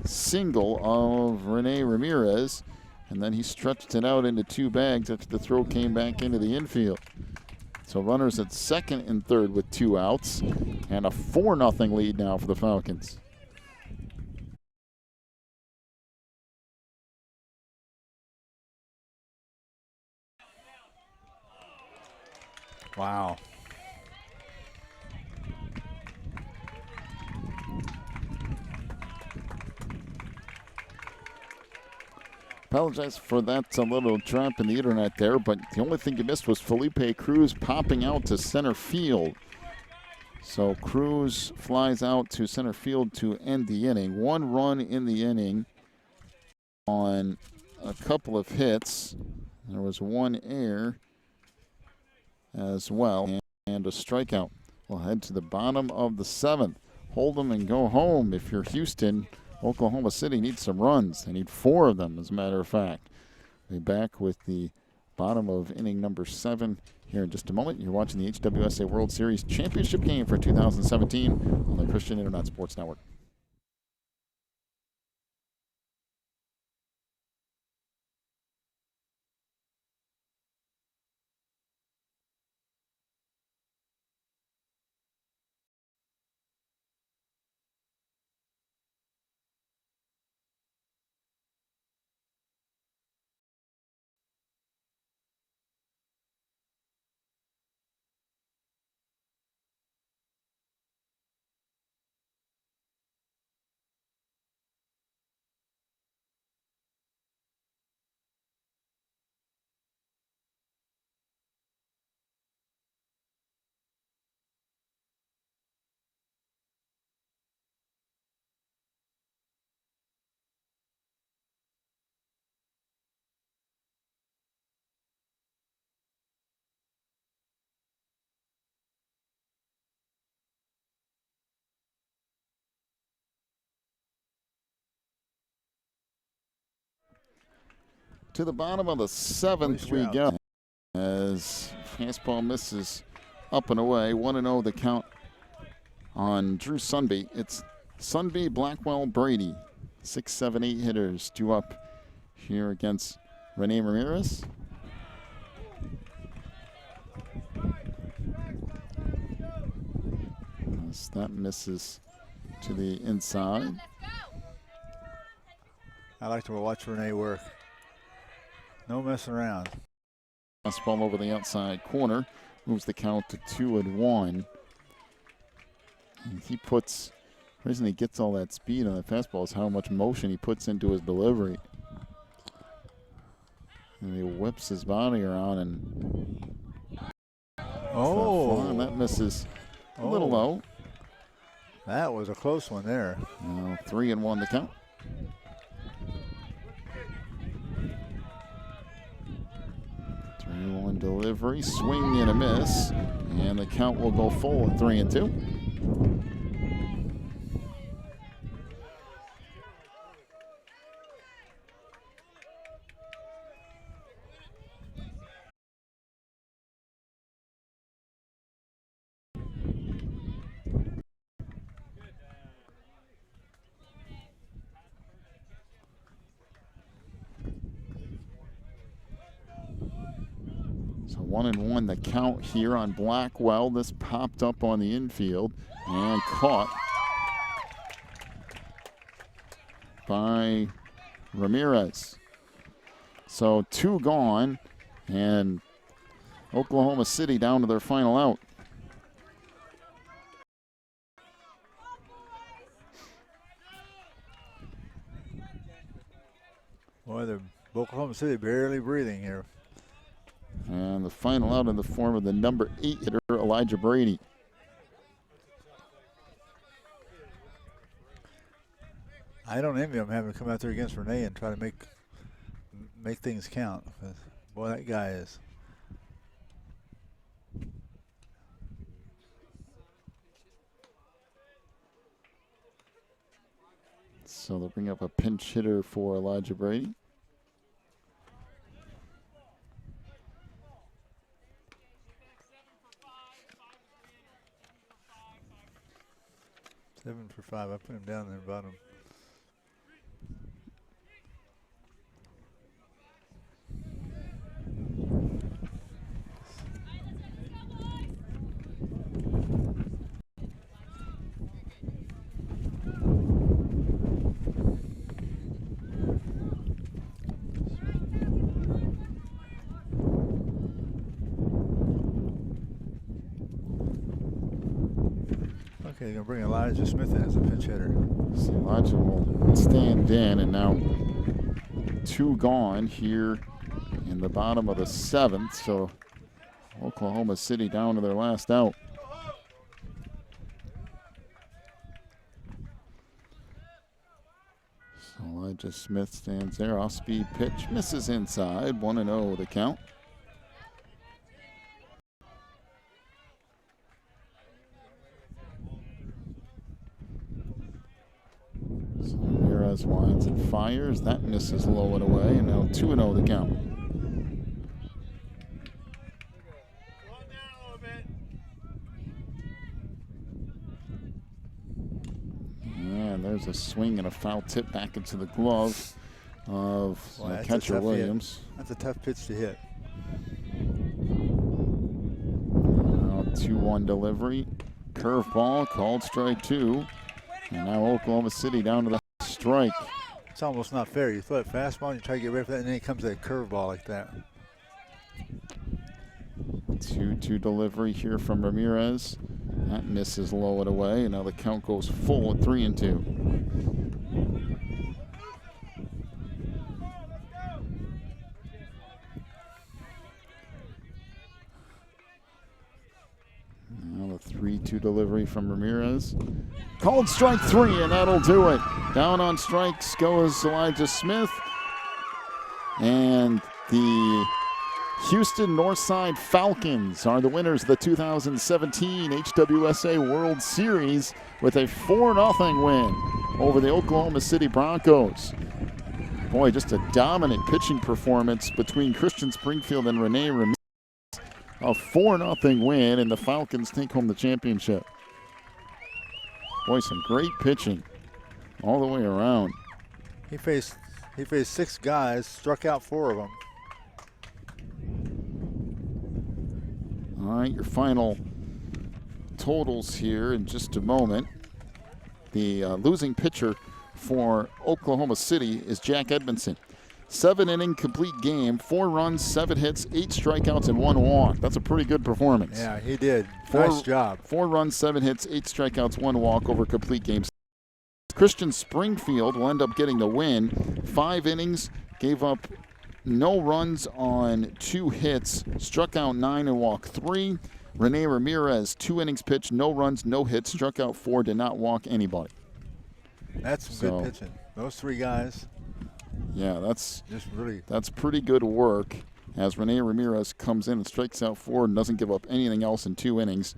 single of Rene Ramirez, and then he stretched it out into 2 bags after the throw came back into the infield. So runners at second and third with 2 outs, and a 4-0 lead now for the Falcons. Wow. Apologize for that little drop in the internet there, but the only thing you missed was Felipe Cruz popping out to center field. So Cruz flies out to center field to end the inning. 1 run in the inning on a couple of hits. There was 1 error as well, and a strikeout. We'll head to the bottom of the 7th. Hold them and go home. If you're Houston, Oklahoma City needs some runs. They need 4 of them, as a matter of fact. We'll be back with the bottom of inning number 7 here in just a moment. You're watching the HWSA World Series Championship game for 2017 on the Christian Internet Sports Network. To the bottom of the 7th we go, as fastball misses up and away. 1-0 the count on Drew Sunby. It's Sunby, Blackwell, Brady. 6, 7, 8 hitters due up here against Rene Ramirez. As that misses to the inside. I like to watch Rene work. No messing around. Fastball over the outside corner. Moves the count to 2-1. And he puts, the reason he gets all that speed on the fastball is how much motion he puts into his delivery. And he whips his body around and and that misses a little low. That was a close one there. 3-1 the count. One delivery, swing and a miss, and the count will go full at 3-2. So 1-1 the count here on Blackwell. This popped up on the infield and caught by Ramirez. So 2 gone, and Oklahoma City down to their final out. Boy, the Oklahoma City barely breathing here. And the final out in the form of the number 8 hitter, Elijah Brady. I don't envy him having to come out there against Renee and try to make things count. Boy, that guy is. So they'll bring up a pinch hitter for Elijah Brady. Seven for 5. I put him down there bottom. Okay, you're going to bring Elijah Smith in as a pinch hitter. So Elijah will stand in, and now 2 gone here in the bottom of the 7th. So Oklahoma City down to their last out. So Elijah Smith stands there. Off-speed pitch misses inside. 1-0 the count. So Ramirez winds and fires. That misses low and away, and now 2-0 the count. And there's a swing and a foul tip back into the glove of catcher Williams. That's a tough pitch to hit. Now 2-1 delivery. Curveball called strike 2. And now Oklahoma City down to the strike. It's almost not fair. You throw it fastball and you try to get ready for that, and then it comes that curveball like that. 2-2 delivery here from Ramirez. That misses low and away, and now the count goes full at 3-2. Now the 3-2 delivery from Ramirez. Called strike 3, and that'll do it. Down on strikes goes Elijah Smith. And the Houston Northside Falcons are the winners of the 2017 HWSA World Series with a 4-0 win over the Oklahoma City Broncos. Boy, just a dominant pitching performance between Christian Springfield and Renee Ramirez. A 4-0 win, and the Falcons take home the championship. Boy, some great pitching all the way around. He faced 6 guys, struck out 4 of them. All right, your final totals here in just a moment. The losing pitcher for Oklahoma City is Jack Edmondson. 7-inning complete game, 4 runs, 7 hits, 8 strikeouts, and 1 walk. That's a pretty good performance. Yeah, he did. Nice job. 4 runs, 7 hits, 8 strikeouts, 1 walk over complete games. Christian Springfield will end up getting the win. 5 innings, gave up no runs on 2 hits, struck out 9 and walked 3. Renee Ramirez, 2 innings pitched, no runs, no hits, struck out 4, did not walk anybody. That's some good pitching. Those 3 guys. Yeah, that's just pretty good work as Renee Ramirez comes in and strikes out 4 and doesn't give up anything else in 2 innings.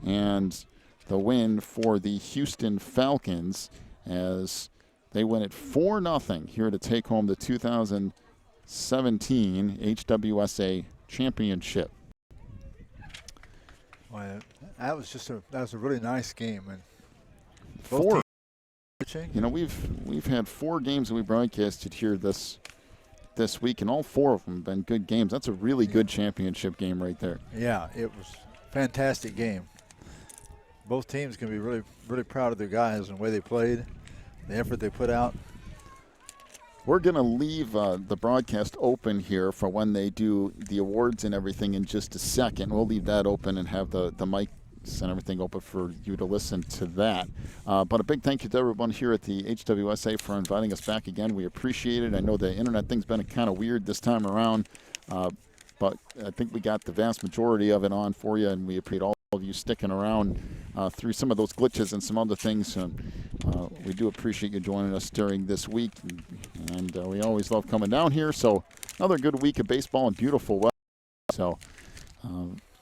And the win for the Houston Falcons as they win it 4-0 here to take home the 2017 HWSA championship. Well, that was a really nice game, and you know, we've had 4 games that we broadcasted here this this week, and all 4 of them have been good games. That's a really good championship game right there. Yeah, it was a fantastic game. Both teams can be really, really proud of their guys and the way they played, the effort they put out. We're going to leave the broadcast open here for when they do the awards and everything in just a second. We'll leave that open and have the mics and everything open for you to listen to that. But a big thank you to everyone here at the HWSA for inviting us back again. We appreciate it. I know the internet thing's been kind of weird this time around, but I think we got the vast majority of it on for you, and we appreciate all of you sticking around through some of those glitches and some other things. We do appreciate you joining us during this week, and we always love coming down here. So another good week of baseball and beautiful weather. So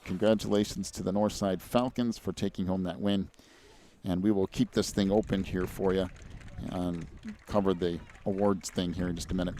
congratulations to the Northside Falcons for taking home that win, and we will keep this thing open here for you and cover the awards thing here in just a minute.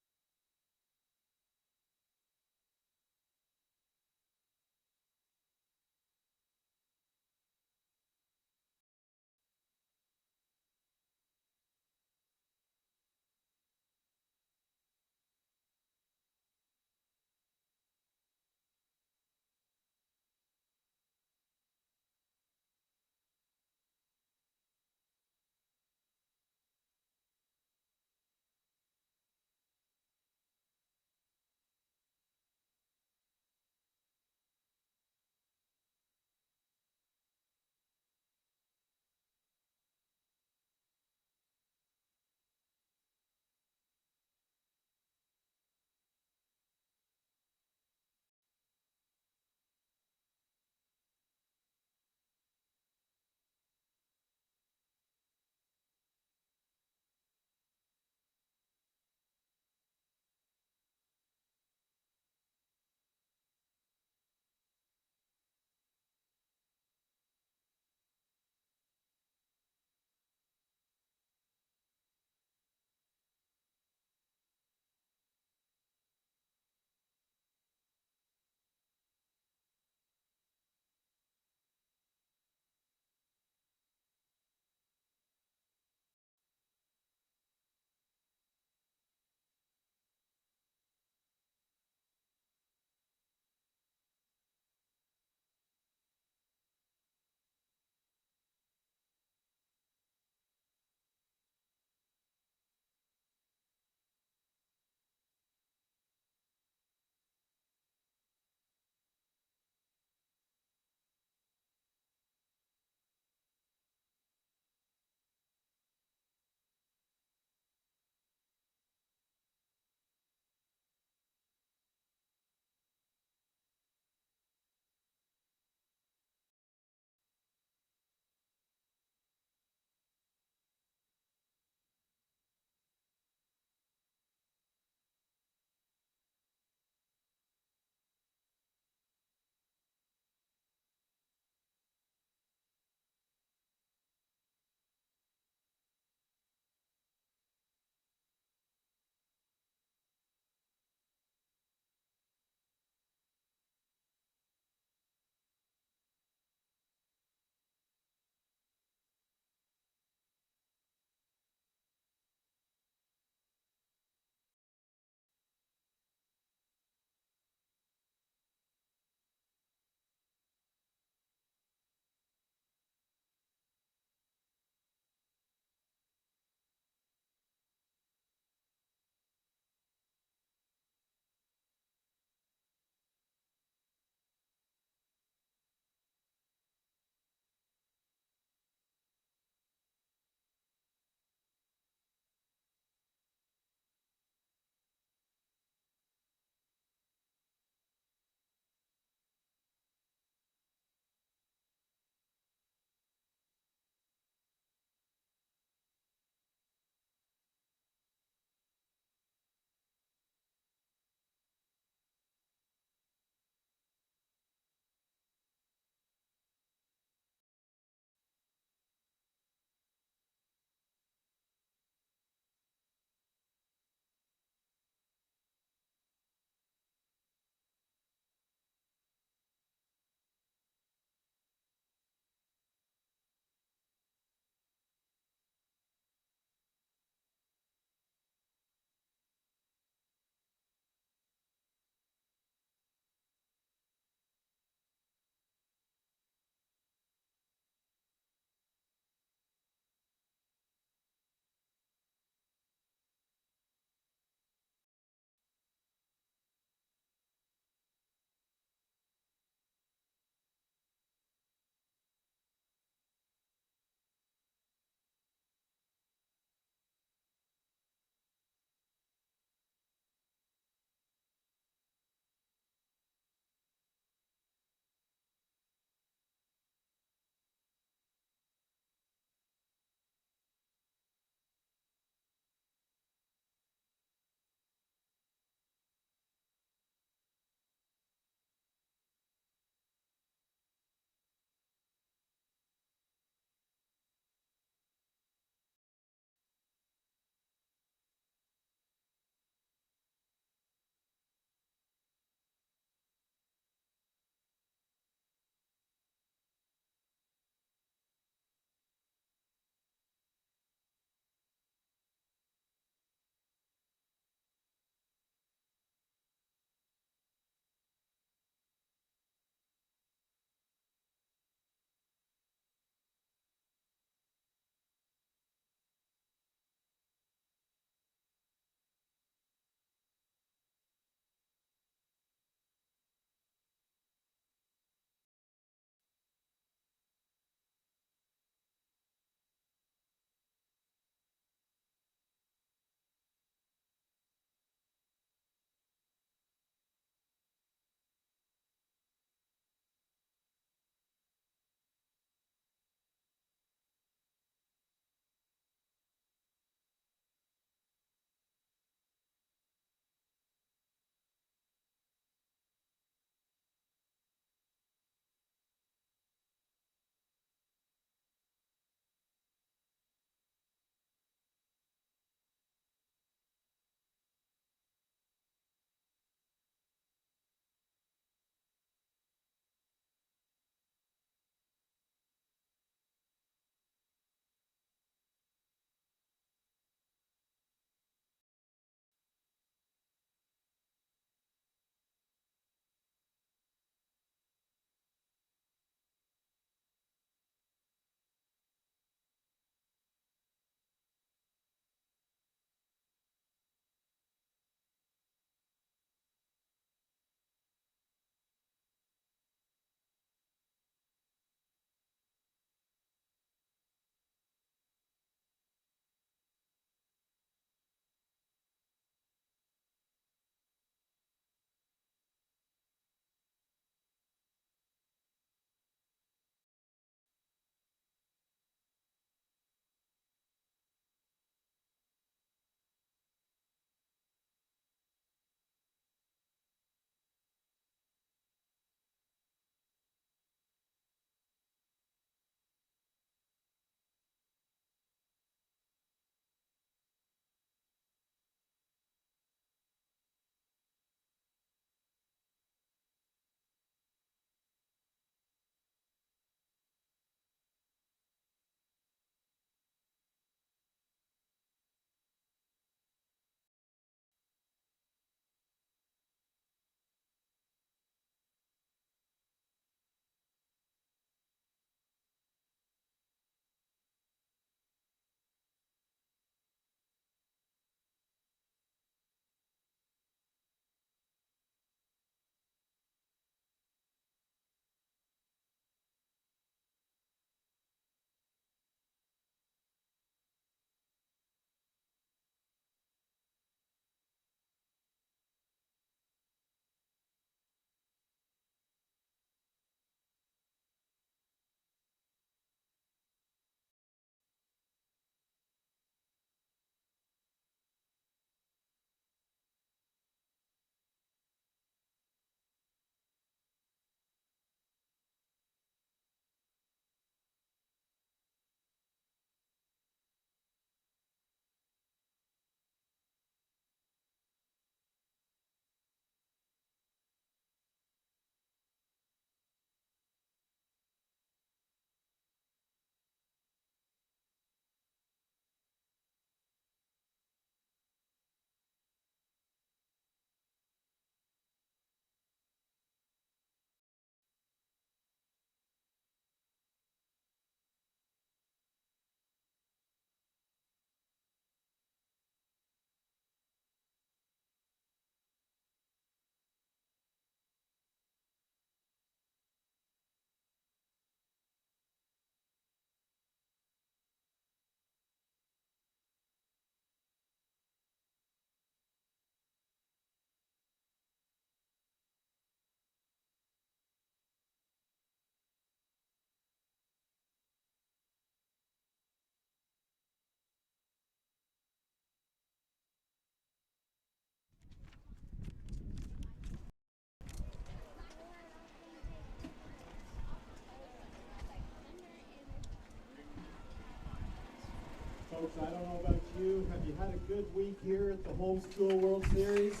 Homeschool World Series.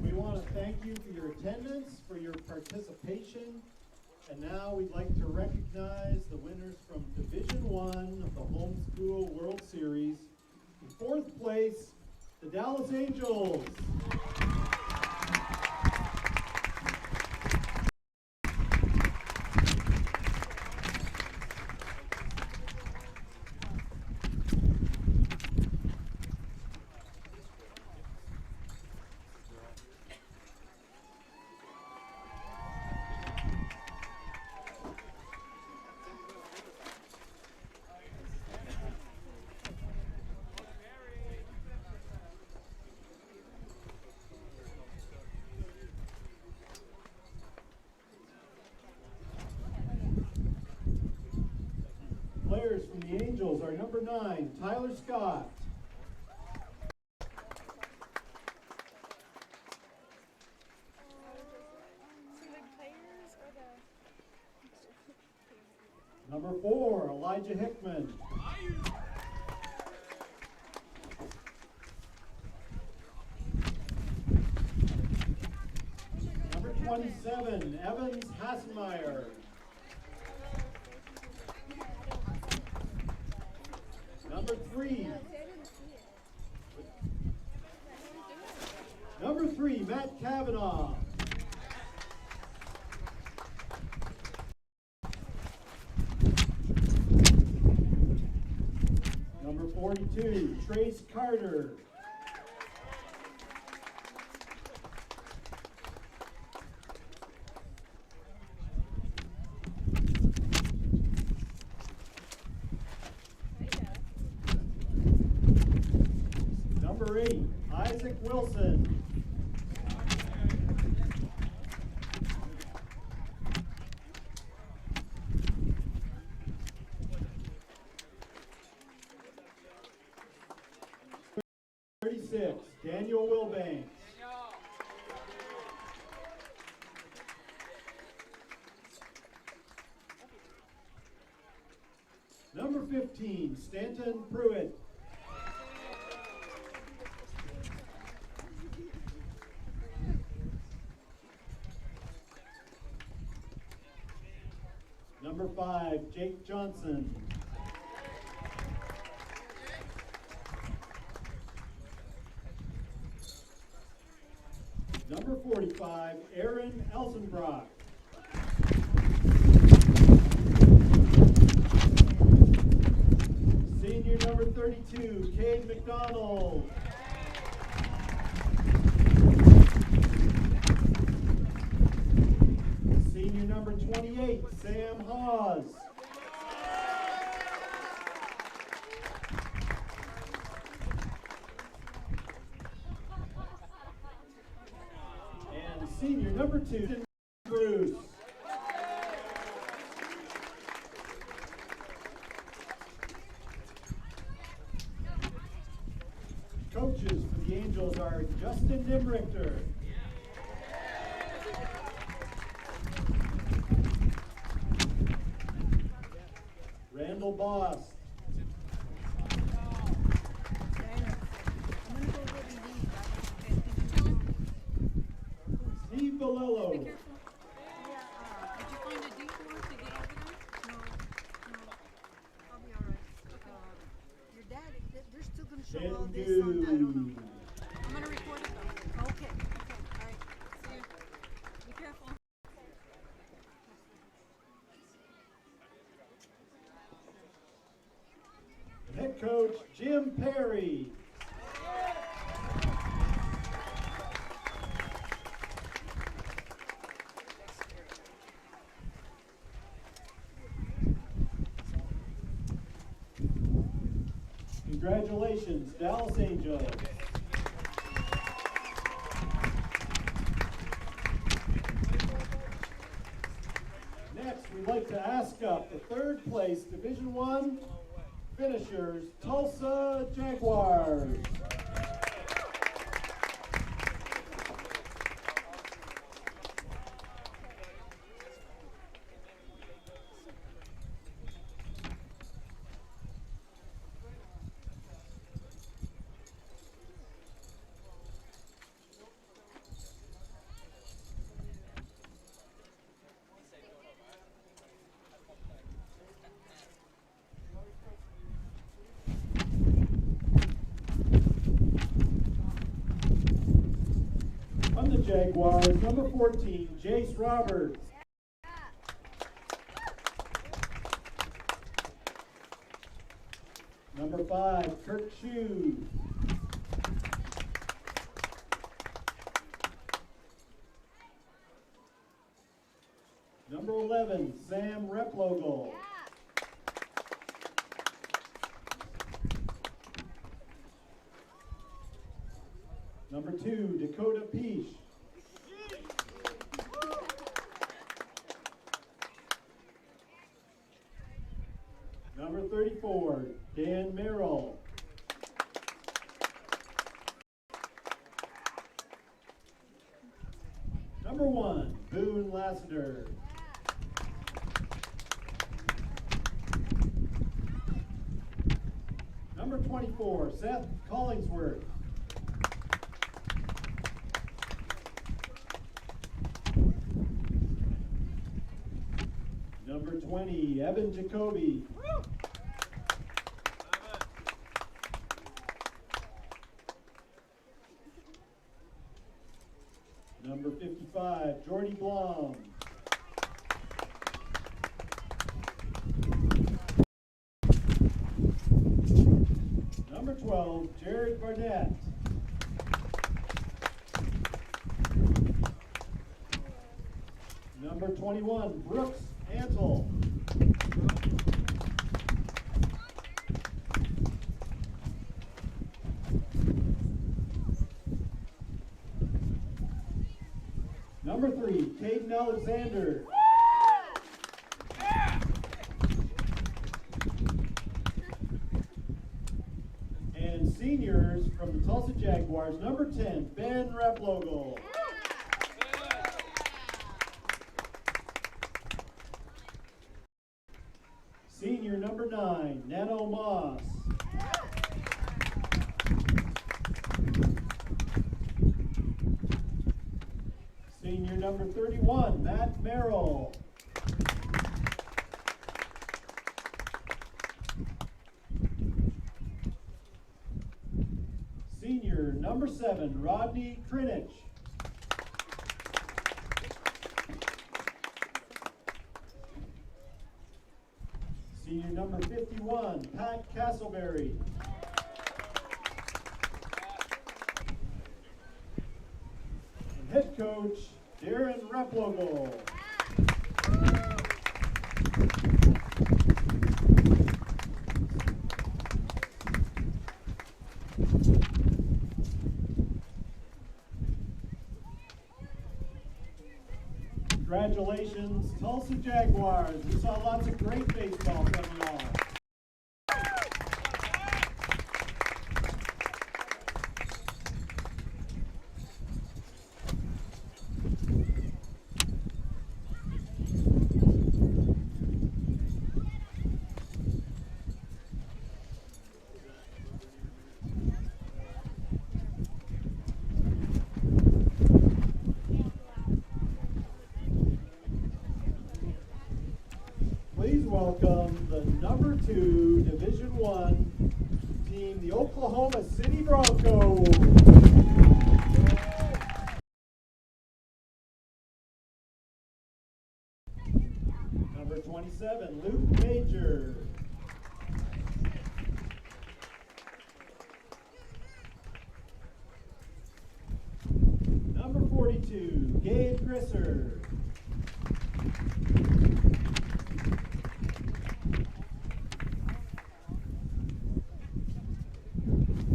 We want to thank you for your attendance, for your participation, and now we'd like to recognize the winners from Division I of the Homeschool World Series. In fourth place, the Dallas Angels. Players from the Angels are number 9, Tyler Scott. Number 4, Elijah Hickman. Number 27, Evans Hassenmeyer. Number 3. Number 3, Matt Kavanaugh. Number 42, Trace Carter. Number 8, Isaac Wilson. Daniel Wilbanks. Number 15, Stanton Pruitt. Number 5, Jake Johnson. Number 45, Aaron Elsenbrock. Senior number 32, Cade McDonald. Senior number 28, Sam Hawes. Senior number 2, Bruce. Coaches for the Angels are Justin Dimrichter, Randall Boss, Steve Bolello. Be careful. Did you find a detour to get over there? No. I'll be all right. Okay. Your dad, they're still going to show all this on, I don't know. I'm going to record it though. Okay. All right. See you. Be careful. Head coach Jim Perry. Congratulations, Dallas Angels. Next, we'd like to ask up the third place Division I finishers, Tulsa Jaguars. Jaguars, number 14, Jace Roberts. Number 5, Kirk Shoes. Number 11, Sam Replogle. Number 2, Dakota Peace. Number 34, Dan Merrill. Number 1, Boone Lassiter. Number 24, Seth Collingsworth. Number 20, Evan Jacoby. Number 55, Jordy Blom. Number 12, Jared Barnett. Number 21, Brooks Ansel. Number 3, Caden Alexander. And seniors from the Tulsa Jaguars, number 10, Ben Replogle. Senior number 9, Nano Moss. Senior number 31, Matt Merrill. Senior number 7, Rodney Krinich. Senior number 51, Pat Castleberry. And head coach, Darren Replogle. Congratulations, Tulsa Jaguars. We saw lots of great baseball coming on. Please welcome the number 2 Division I team, the Oklahoma City Broncos. Number 27, Luke Major. Number 42, Gabe Grisser.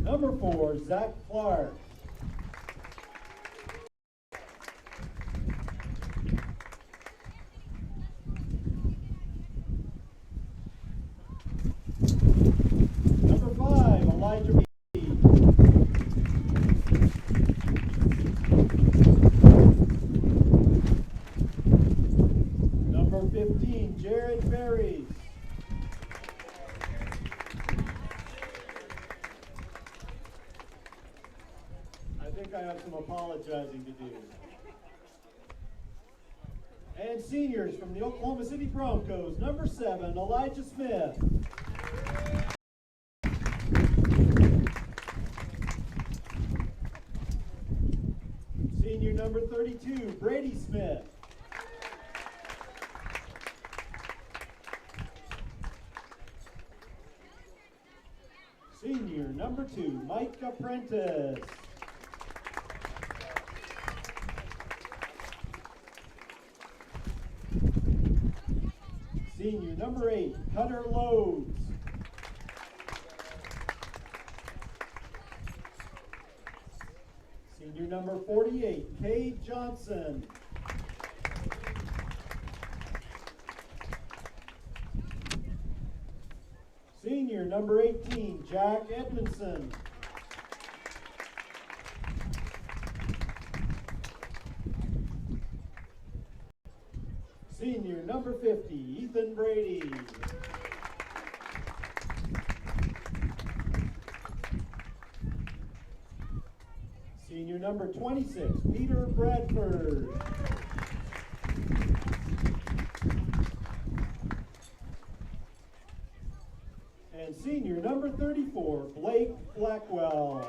Number 4, Zach Clark. Number 5, Elijah B. Number 15, Jared Berry. I think I have some apologizing to do. And seniors from the Oklahoma City Broncos, number 7, Elijah Smith. Senior number 32, Brady Smith. Senior number 2, Mike Apprentice. Senior number 8, Cutter Loads. Senior number 48, Cade Johnson. Senior number 18, Jack Edmondson. Senior number 50, Ethan Brady. Senior number 26, Peter Bradford. And senior number 34, Blake Blackwell.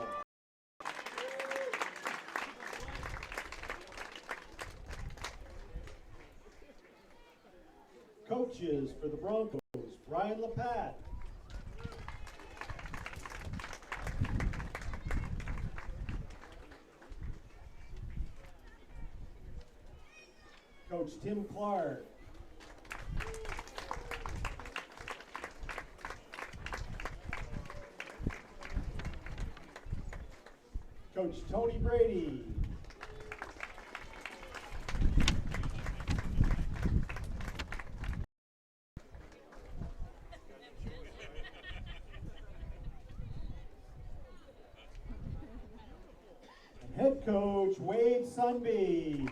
Coaches for the Broncos, Brian Lapat. Coach Tim Clark. Coach Tony Brady. And head coach Wade Sunby.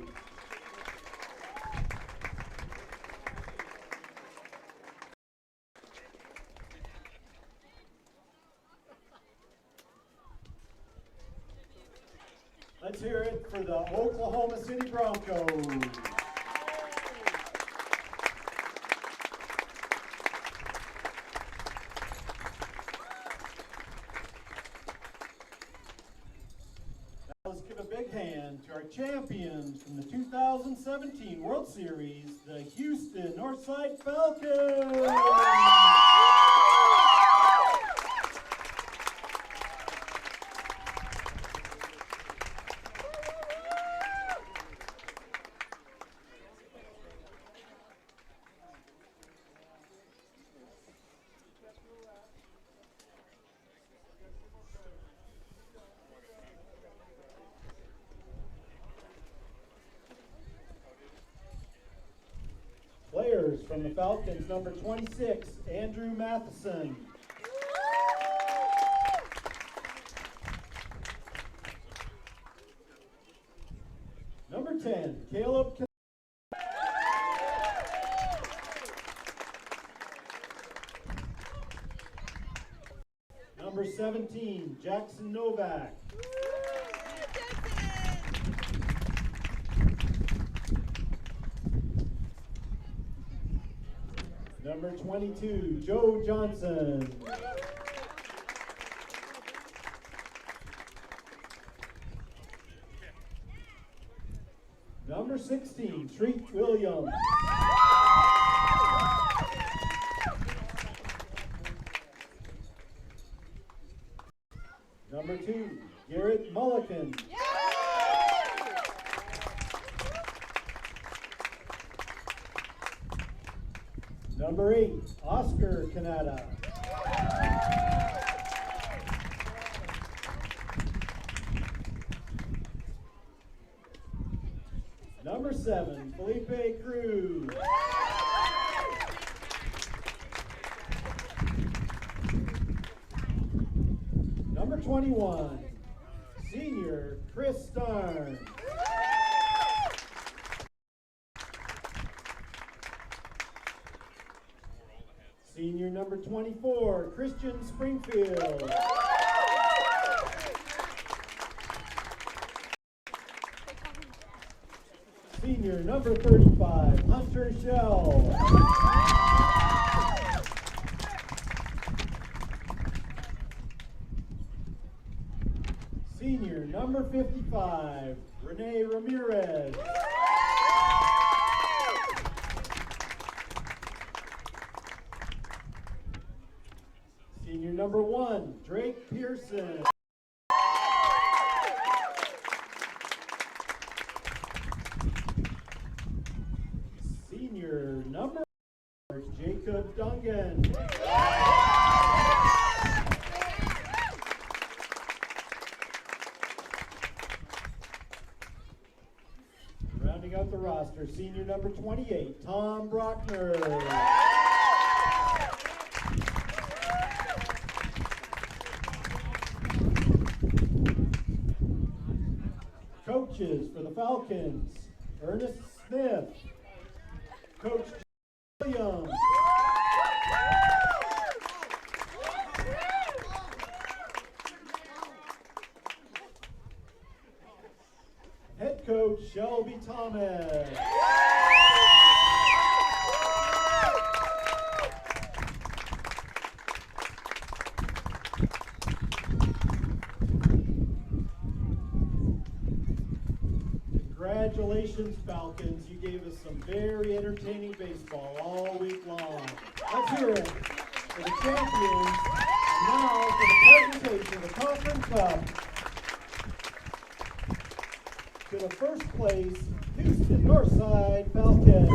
Let's hear it for the Oklahoma City Broncos. Now let's give a big hand to our champions from the 2017 World Series, the Houston Northside Falcons. Players from the Falcons, number 26, Andrew Matheson. Number 10, Caleb. Number 17, Jackson Novak. Number 22, Joe Johnson. Number 16, Treat Williams. Number 2, Garrett Mulliken. Number 8, Oscar Canada. Number 7, Felipe Cruz. Number 21, senior Chris Starn. Senior number 24, Christian Springfield. Senior number 35, Hunter Shell. Senior number 55, Renee Ramirez. Senior number 1, Drake Pearson. Senior number 4, Jacob Dungan. Rounding out the roster, senior number 28, Tom Brockner. Coaches for the Falcons, Ernest Smith, Coach Williams, Head Coach Shelby Thomas. Congratulations, Falcons. You gave us some very entertaining baseball all week long. Let's hear it for the champions. And now for the presentation of the Conference Cup to the first place Houston Northside Falcons.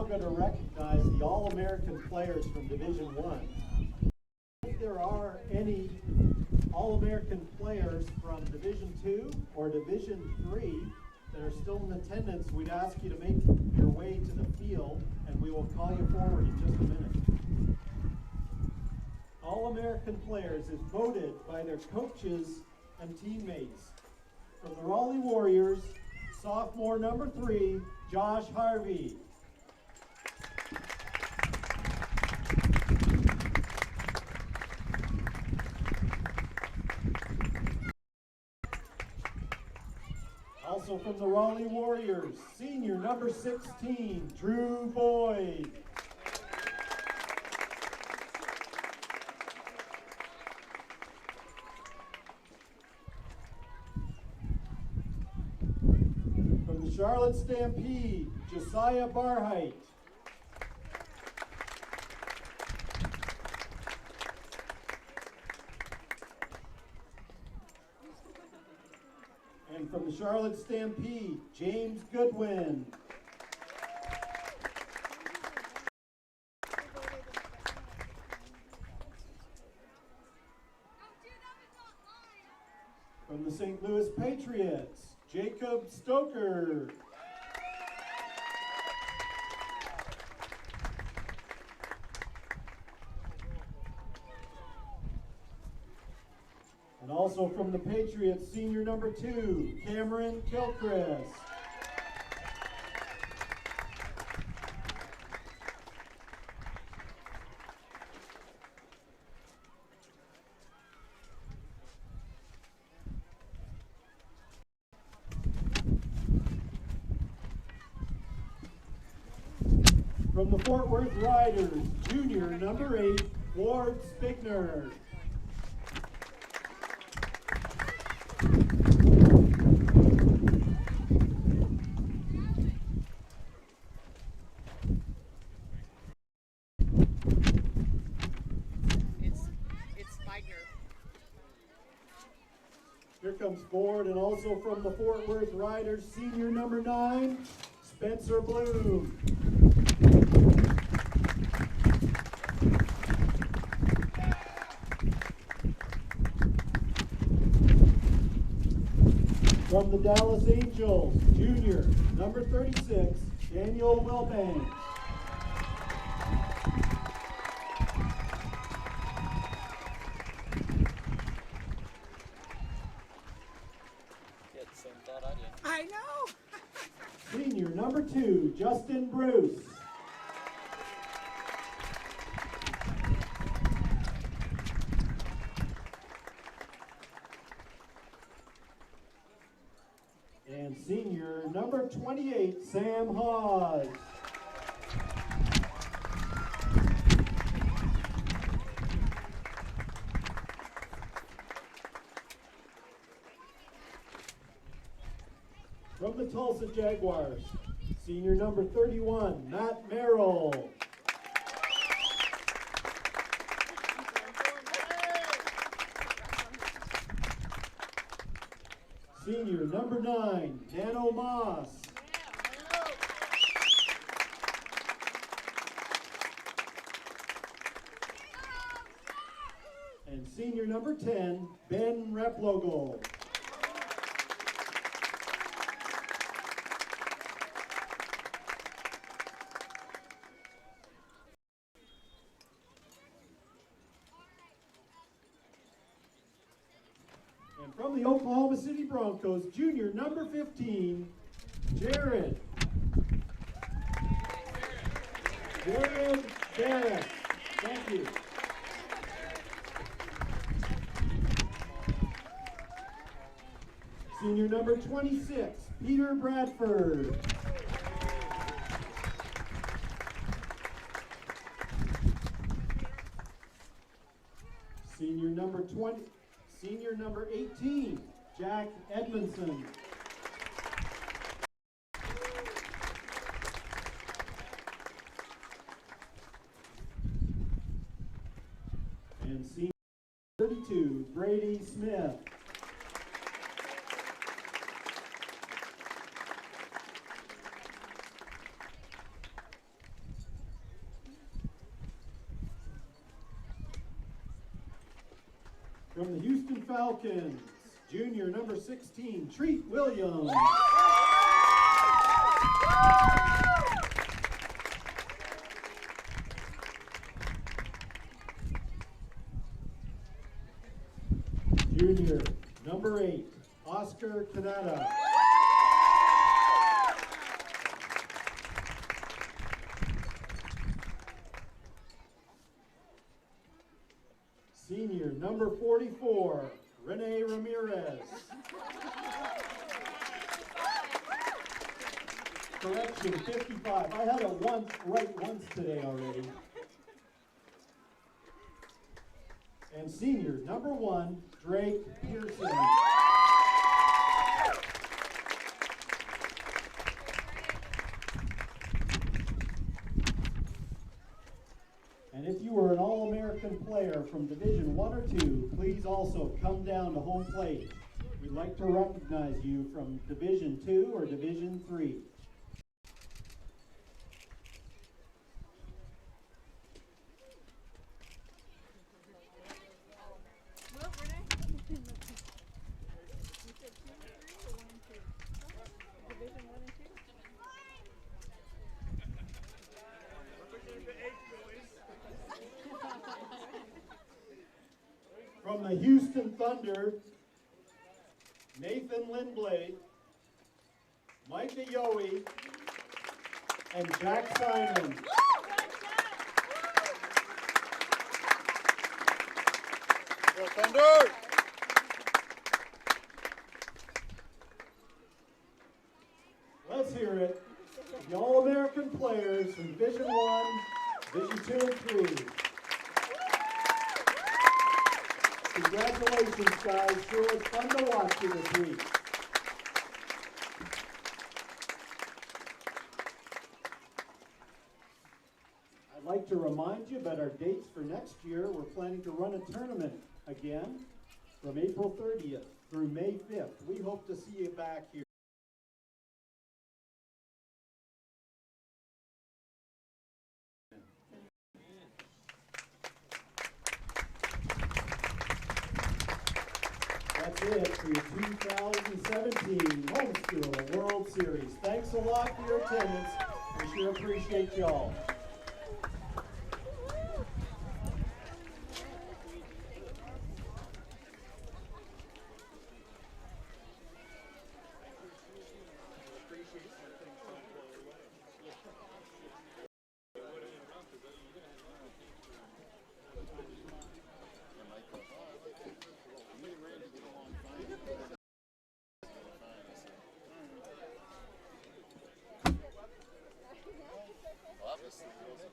Going to recognize the All-American players from Division I. If there are any All-American players from Division II or Division III that are still in attendance, we'd ask you to make your way to the field and we will call you forward in just a minute. All-American players is voted by their coaches and teammates. From the Raleigh Warriors, sophomore number 3, Josh Harvey. Also from the Raleigh Warriors, senior number 16, Drew Boyd. From the Charlotte Stampede, Josiah Barheit. And from the Charlotte Stampede, James Goodwin. From the St. Louis Patriots, Jacob Stoker. And also from the Patriots, senior number 2, Cameron Gilchrist. From the Fort Worth Riders, junior number 8, Ward Spigner. Here comes Ford, and also from the Fort Worth Riders, senior number 9, Spencer Bloom. From the Dallas Angels, junior, number 36, Daniel Wilbanks. I know. Senior, number 2, Justin Bruce. And senior, number 28, Sam Hawes. From the Tulsa Jaguars, senior number 31, Matt Merrill. Senior number 9, Nano Moss. And senior number 10, Ben Replogel. And from the Oklahoma City Broncos, junior number 15, Jared Barrett. Thank you. Senior number 26, Peter Bradford. Senior number 18, Jack Edmondson. And senior 32, Brady Smith. From the Houston Falcons, junior number 16, Treat Williams. Junior number 8, Oscar Canada. Senior number 44, Renee Ramirez. Correction, 55. I had it right once today already. And senior number 1, Drake Pearson. And if you were an All-American player from Division 1 or 2, please also come down to home plate. We'd like to recognize you from Division 2 or Division 3. Well, Renee, you said 2 and 3 or 1 and 2? Division 1 and 2? From the Houston Thunder, Nathan Lindblade, Micah Yowie, and Jack Simon. Go Thunder! Let's hear it. The All-American players from Division 1, Division 2, and 3. Congratulations, guys. Sure was fun to watch you this week. I'd like to remind you about our dates for next year. We're planning to run a tournament again from April 30th through May 5th. We hope to see you back here. That's it for your 2017 Homeschool World Series. Thanks a lot for your attendance. We sure appreciate y'all. Obviously,